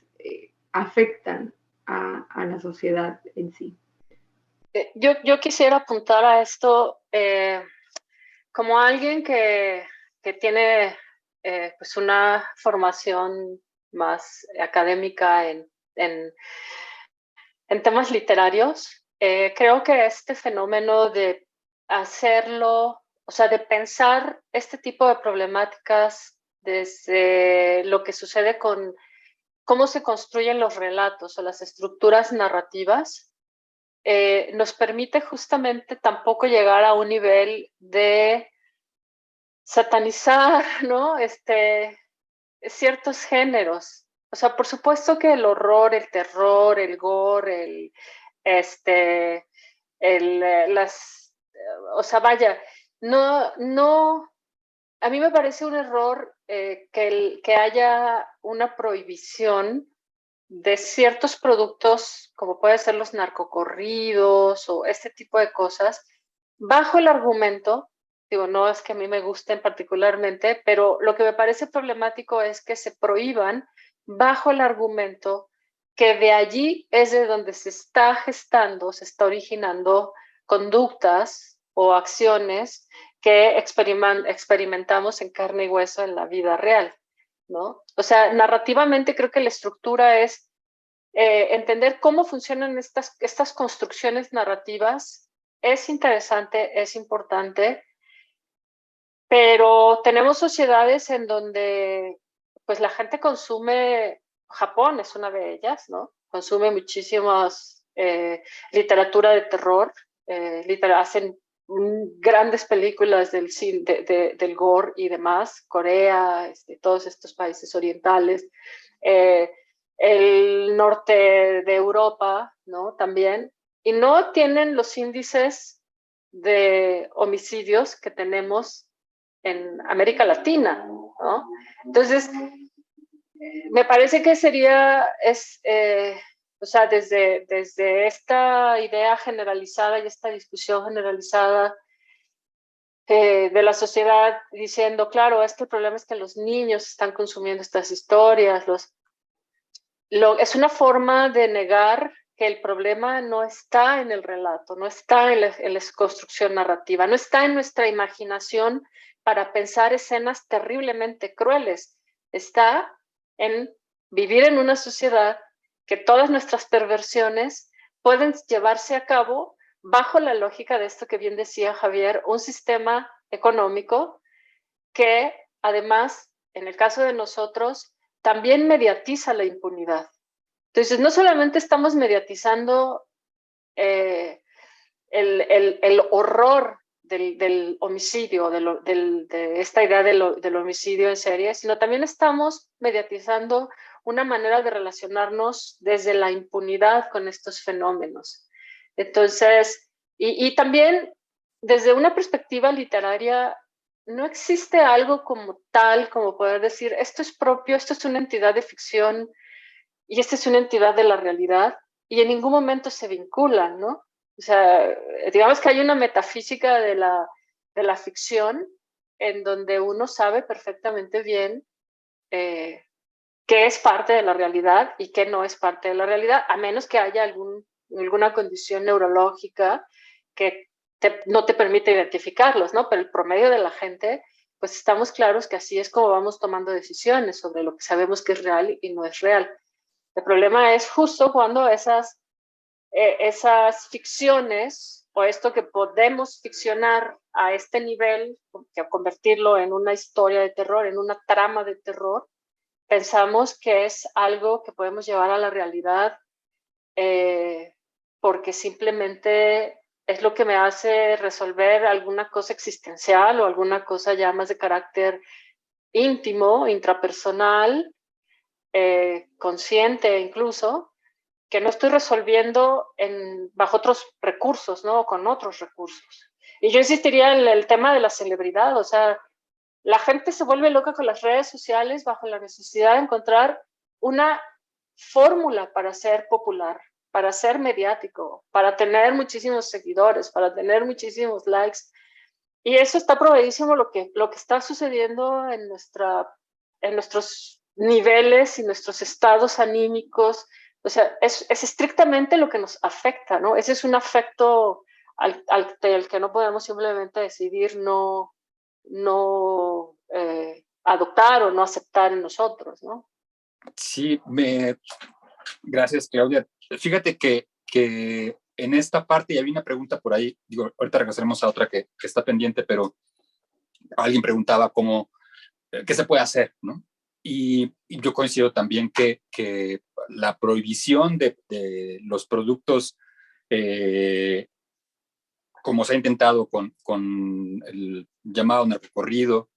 afectan a la sociedad en sí. Yo quisiera apuntar a esto como alguien que tiene pues una formación más académica en temas literarios. creo que este fenómeno de hacerlo, o sea, de pensar este tipo de problemáticas desde lo que sucede con cómo se construyen los relatos o las estructuras narrativas, nos permite justamente tampoco llegar a un nivel de satanizar, ¿no? Ciertos géneros. O sea, por supuesto que el horror, el terror, el gore, o sea, vaya, no, a mí me parece un error que haya una prohibición de ciertos productos, como pueden ser los narcocorridos o este tipo de cosas, bajo el argumento, digo, no es que a mí me gusten particularmente, pero lo que me parece problemático es que se prohíban bajo el argumento que de allí es de donde se está gestando, se está originando conductas o acciones que experimentamos en carne y hueso en la vida real, ¿no? O sea, narrativamente creo que la estructura es entender cómo funcionan estas construcciones narrativas. Es interesante, es importante, pero tenemos sociedades en donde pues la gente consume, Japón es una de ellas, ¿no? Consume muchísimas literatura de terror, hacen grandes películas del del gore y demás, Corea, todos estos países orientales, el norte de Europa, ¿no? También, y no tienen los índices de homicidios que tenemos en América Latina, ¿no? Entonces, me parece que o sea, desde esta idea generalizada y esta discusión generalizada de la sociedad diciendo, claro, es que el problema es que los niños están consumiendo estas historias, es una forma de negar que el problema no está en el relato, no está en la construcción narrativa, no está en nuestra imaginación para pensar escenas terriblemente crueles, está en vivir en una sociedad que todas nuestras perversiones pueden llevarse a cabo bajo la lógica de esto que bien decía Javier, un sistema económico que además, en el caso de nosotros, también mediatiza la impunidad. Entonces, no solamente estamos mediatizando el horror del homicidio, de esta idea del homicidio en serie, sino también estamos mediatizando una manera de relacionarnos desde la impunidad con estos fenómenos. Entonces, y también desde una perspectiva literaria, no existe algo como tal, como poder decir, esto es propio, esto es una entidad de ficción y esta es una entidad de la realidad, y en ningún momento se vinculan, ¿no? O sea, digamos que hay una metafísica de la ficción en donde uno sabe perfectamente bien qué es parte de la realidad y qué no es parte de la realidad, a menos que haya alguna condición neurológica que no te permite identificarlos, ¿no? Pero el promedio de la gente, pues estamos claros que así es como vamos tomando decisiones sobre lo que sabemos que es real y no es real. El problema es justo cuando esas ficciones o esto que podemos ficcionar a este nivel, que convertirlo en una historia de terror, en una trama de terror, pensamos que es algo que podemos llevar a la realidad porque simplemente es lo que me hace resolver alguna cosa existencial o alguna cosa ya más de carácter íntimo, intrapersonal, consciente incluso, que no estoy resolviendo bajo otros recursos, ¿no? Con otros recursos. Y yo insistiría en el tema de la celebridad, o sea, la gente se vuelve loca con las redes sociales bajo la necesidad de encontrar una fórmula para ser popular, para ser mediático, para tener muchísimos seguidores, para tener muchísimos likes. Y eso está proveísimo lo que está sucediendo en nuestros niveles y nuestros estados anímicos. O sea, es estrictamente lo que nos afecta, ¿no? Ese es un afecto al que no podemos simplemente decidir no adoptar o no aceptar en nosotros, ¿no? Sí, gracias, Claudia. Fíjate que en esta parte, y había una pregunta por ahí, digo, ahorita regresaremos a otra que está pendiente, pero alguien preguntaba qué se puede hacer, ¿no? Y yo coincido también que la prohibición de los productos, como se ha intentado con el llamado narcocorrido,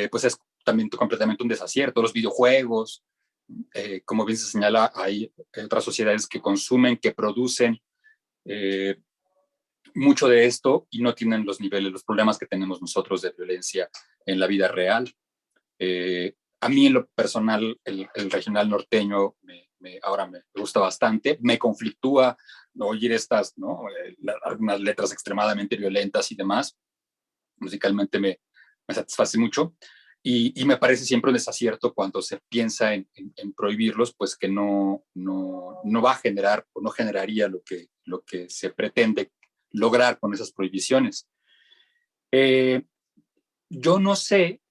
pues es también completamente un desacierto. Los videojuegos, como bien se señala, hay otras sociedades que consumen, que producen mucho de esto y no tienen los niveles, los problemas que tenemos nosotros de violencia en la vida real. A mí en lo personal el regional norteño ahora me gusta bastante, me conflictúa oír estas, ¿no? Algunas letras extremadamente violentas y demás, musicalmente me satisface mucho y me parece siempre un desacierto cuando se piensa en prohibirlos, pues que no va a generar o no generaría lo que se pretende lograr con esas prohibiciones. Yo no sé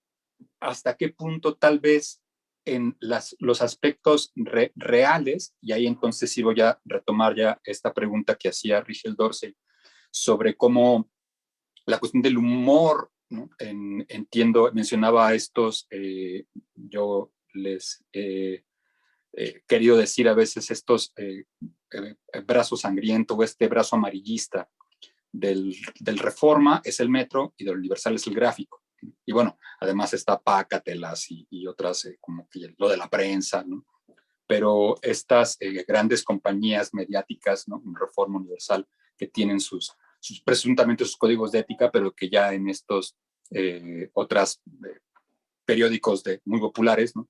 hasta qué punto tal vez en los aspectos reales, y ahí entonces sí voy a retomar ya esta pregunta que hacía Richel Dorsey sobre cómo la cuestión del humor, ¿no? Entiendo, mencionaba estos, yo les querido decir a veces estos brazo sangriento o este brazo amarillista del Reforma es el Metro y del Universal es el Gráfico. Y bueno, además está Pácatelas y otras, como que lo de la prensa, ¿no? Pero estas grandes compañías mediáticas, ¿no? Reforma, Universal, que tienen presuntamente sus códigos de ética, pero que ya en estos otros periódicos muy populares, ¿no?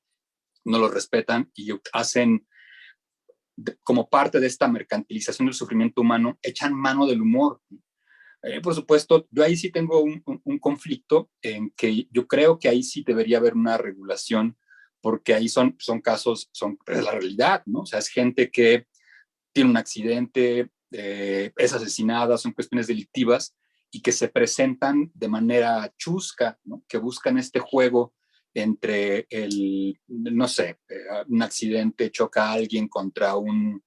No los respetan y hacen, como parte de esta mercantilización del sufrimiento humano, echan mano del humor. Por supuesto, yo ahí sí tengo un conflicto en que yo creo que ahí sí debería haber una regulación, porque ahí son casos, es la realidad, ¿no? O sea, es gente que tiene un accidente, es asesinada, son cuestiones delictivas y que se presentan de manera chusca, ¿no? Que buscan este juego entre no sé, un accidente, choca a alguien contra un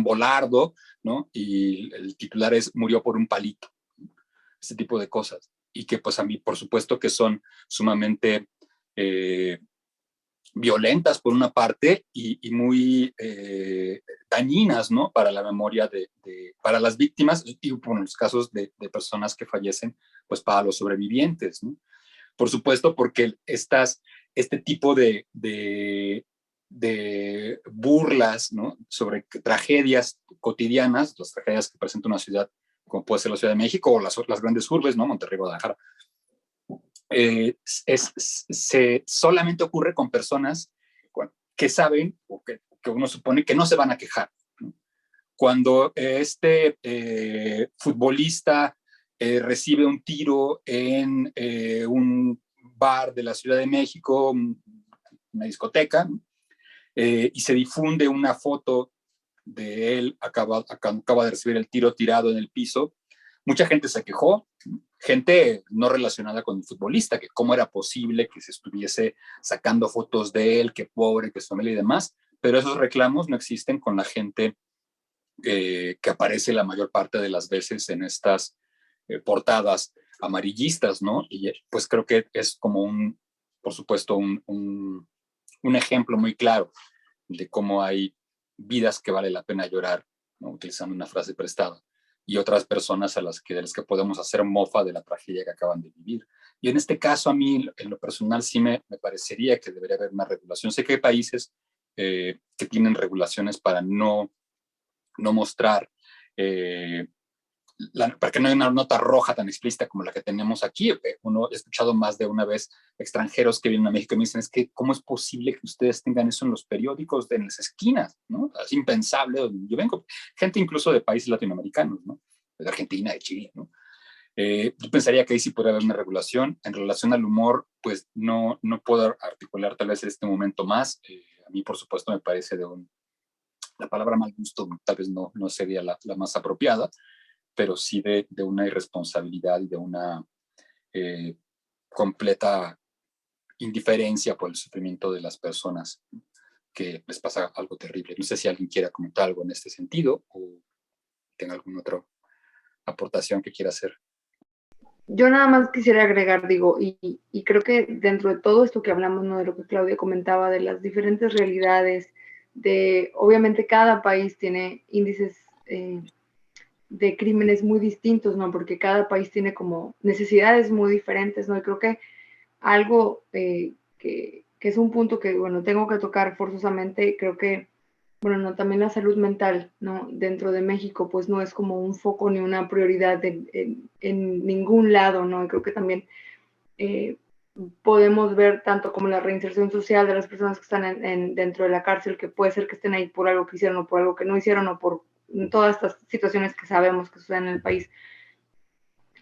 volardo, ¿no? Y el titular murió por un palito. Este tipo de cosas. Y que pues a mí, por supuesto, que son sumamente violentas por una parte y muy dañinas, ¿no? Para la memoria para las víctimas y por los casos de personas que fallecen, pues para los sobrevivientes, ¿no? Por supuesto, porque este tipo de burlas, ¿no? Sobre tragedias cotidianas, las tragedias que presenta una ciudad como puede ser la Ciudad de México o las grandes urbes, ¿no? Monterrey, Guadalajara, solamente ocurre con personas que saben o que uno supone que no se van a quejar, ¿no? Cuando este futbolista recibe un tiro en un bar de la Ciudad de México, una discoteca, ¿no? Y se difunde una foto de él, acaba de recibir el tiro tirado en el piso, mucha gente se quejó, gente no relacionada con el futbolista, que cómo era posible que se estuviese sacando fotos de él, que pobre, que su familia y demás, pero esos reclamos no existen con la gente que aparece la mayor parte de las veces en estas portadas amarillistas, ¿no? Y pues creo que es como por supuesto, un ejemplo muy claro de cómo hay vidas que vale la pena llorar, ¿no? Utilizando una frase prestada, y otras personas de las que podemos hacer mofa de la tragedia que acaban de vivir. Y en este caso, a mí, en lo personal, sí me parecería que debería haber una regulación. Sé que hay países que tienen regulaciones para no mostrar, para que no haya una nota roja tan explícita como la que tenemos aquí. Uno, he escuchado más de una vez extranjeros que vienen a México y me dicen, es que ¿cómo es posible que ustedes tengan eso en los periódicos, en las esquinas, ¿no? Es impensable. Yo vengo, gente incluso de países latinoamericanos, ¿no? De Argentina, de Chile, ¿no? Yo pensaría que ahí sí podría haber una regulación. En relación al humor, pues no puedo articular tal vez en este momento más. A mí, por supuesto, me parece la palabra mal gusto tal vez no sería la más apropiada, pero sí de una irresponsabilidad y de una completa indiferencia por el sufrimiento de las personas que les pasa algo terrible. No sé si alguien quiera comentar algo en este sentido o tenga alguna otra aportación que quiera hacer. Yo nada más quisiera agregar, digo, y creo que dentro de todo esto que hablamos, ¿no? De lo que Claudia comentaba, de las diferentes realidades, de obviamente cada país tiene índices de crímenes muy distintos, ¿no? Porque cada país tiene como necesidades muy diferentes, ¿no? Y creo que algo que es un punto que, bueno, tengo que tocar forzosamente, creo que, bueno, no, también la salud mental, ¿no? Dentro de México, pues no es como un foco ni una prioridad en ningún lado, ¿no? Y creo que también podemos ver tanto como la reinserción social de las personas que están dentro de la cárcel, que puede ser que estén ahí por algo que hicieron o por algo que no hicieron o por todas estas situaciones que sabemos que suceden en el país.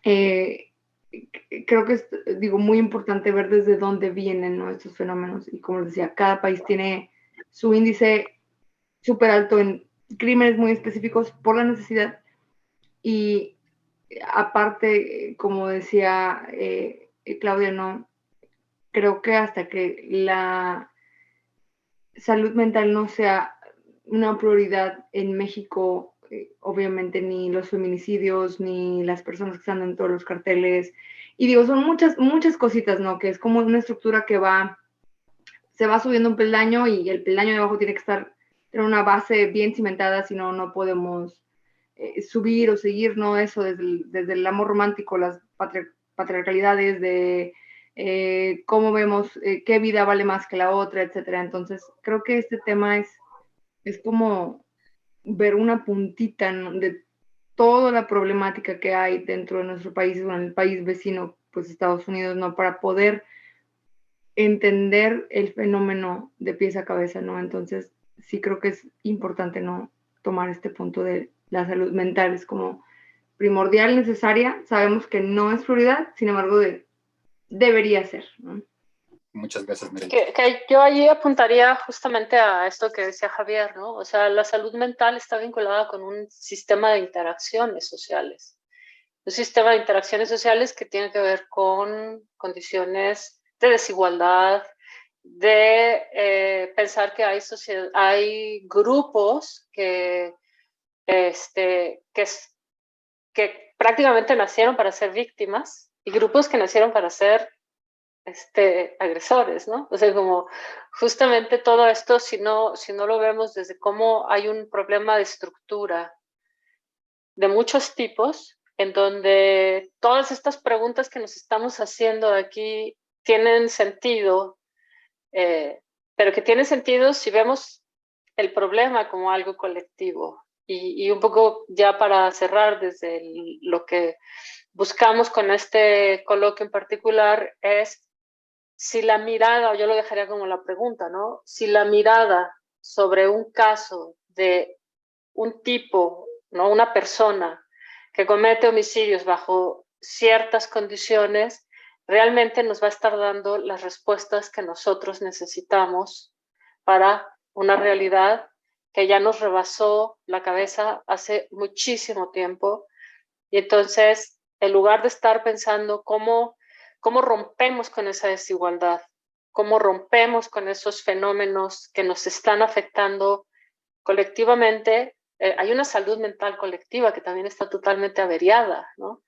Creo que es, digo, muy importante ver desde dónde vienen, ¿no? Estos fenómenos. Y como les decía, cada país tiene su índice súper alto en crímenes muy específicos por la necesidad. Y aparte, como decía Claudia, ¿no? Creo que hasta que la salud mental no sea una prioridad en México, obviamente ni los feminicidios, ni las personas que están en todos los carteles, y digo, son muchas cositas, ¿no? Que es como una estructura que se va subiendo un peldaño y el peldaño de abajo tiene que tener una base bien cimentada, si no, no podemos subir o seguir, ¿no? Eso desde el amor romántico, las patriarcalidades de cómo vemos qué vida vale más que la otra, etcétera. Entonces, creo que este tema es como ver una puntita, ¿no? De toda la problemática que hay dentro de nuestro país, o en el país vecino, pues Estados Unidos, ¿no? Para poder entender el fenómeno de pies a cabeza, ¿no? Entonces, sí creo que es importante, ¿no? Tomar este punto de la salud mental, es como primordial, necesaria, sabemos que no es prioridad, sin embargo, debería ser, ¿no? Muchas gracias, Mireya. Que yo allí apuntaría justamente a esto que decía Javier, ¿no? O sea, la salud mental está vinculada con un sistema de interacciones sociales. Un sistema de interacciones sociales que tiene que ver con condiciones de desigualdad, de pensar que hay grupos que prácticamente nacieron para ser víctimas y grupos que nacieron para ser agresores, ¿no? O sea, como justamente todo esto, si no lo vemos desde cómo hay un problema de estructura de muchos tipos, en donde todas estas preguntas que nos estamos haciendo aquí tienen sentido, pero que tienen sentido si vemos el problema como algo colectivo. Y un poco ya para cerrar desde lo que buscamos con este coloquio en particular es si la mirada, yo lo dejaría como la pregunta, ¿no? Si la mirada sobre un caso de un tipo, ¿no? Una persona que comete homicidios bajo ciertas condiciones, realmente nos va a estar dando las respuestas que nosotros necesitamos para una realidad que ya nos rebasó la cabeza hace muchísimo tiempo. Y entonces, en lugar de estar pensando cómo rompemos con esa desigualdad, cómo rompemos con esos fenómenos que nos están afectando colectivamente, hay una salud mental colectiva que también está totalmente averiada, ¿no?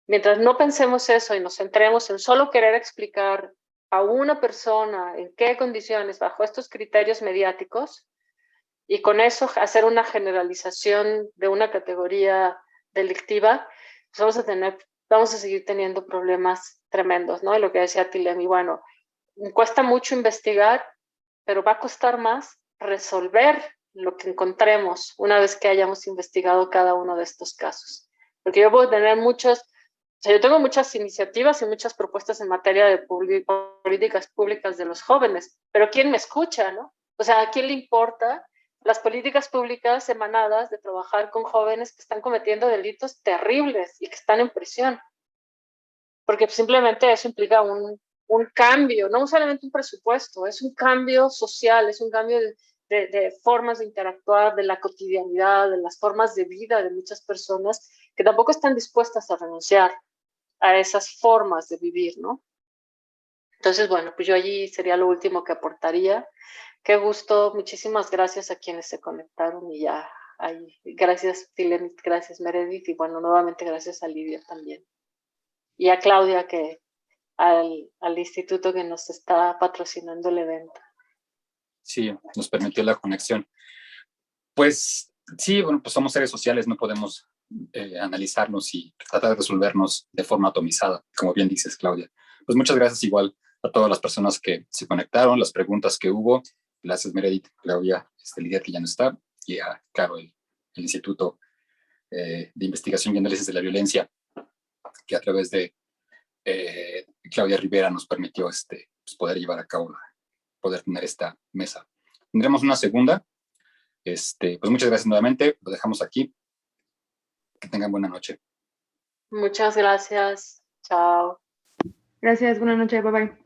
Mientras no pensemos eso y nos centremos en solo querer explicar a una persona en qué condiciones, bajo estos criterios mediáticos, y con eso hacer una generalización de una categoría delictiva, pues vamos a seguir teniendo problemas tremendos, ¿no? Y lo que decía Tilem, y bueno, cuesta mucho investigar, pero va a costar más resolver lo que encontremos una vez que hayamos investigado cada uno de estos casos. Porque yo puedo tener yo tengo muchas iniciativas y muchas propuestas en materia de políticas públicas de los jóvenes, pero ¿quién me escucha, no? O sea, ¿a quién le importa las políticas públicas emanadas de trabajar con jóvenes que están cometiendo delitos terribles y que están en prisión? Porque simplemente eso implica un cambio, no solamente un presupuesto, es un cambio social, es un cambio de formas de interactuar, de la cotidianidad, de las formas de vida de muchas personas que tampoco están dispuestas a renunciar a esas formas de vivir, ¿no? Entonces, bueno, pues yo allí sería lo último que aportaría. Qué gusto, muchísimas gracias a quienes se conectaron y ya ahí. Gracias, Tilem, gracias, Meredith, y bueno, nuevamente gracias a Lidia también. Y a Claudia, al instituto que nos está patrocinando el evento. Sí, nos permitió la conexión. Pues sí, bueno, pues somos seres sociales, no podemos analizarnos y tratar de resolvernos de forma atomizada, como bien dices, Claudia. Pues muchas gracias igual a todas las personas que se conectaron, las preguntas que hubo. Gracias, Meredith, Claudia, Lidia, que ya no está, y a, claro, el Instituto de Investigación y Análisis de la Violencia, que a través de Claudia Rivera nos permitió pues poder llevar a cabo, poder tener esta mesa. Tendremos una segunda. Pues muchas gracias nuevamente. Lo dejamos aquí. Que tengan buena noche. Muchas gracias. Chao. Gracias, buenas noches, bye bye.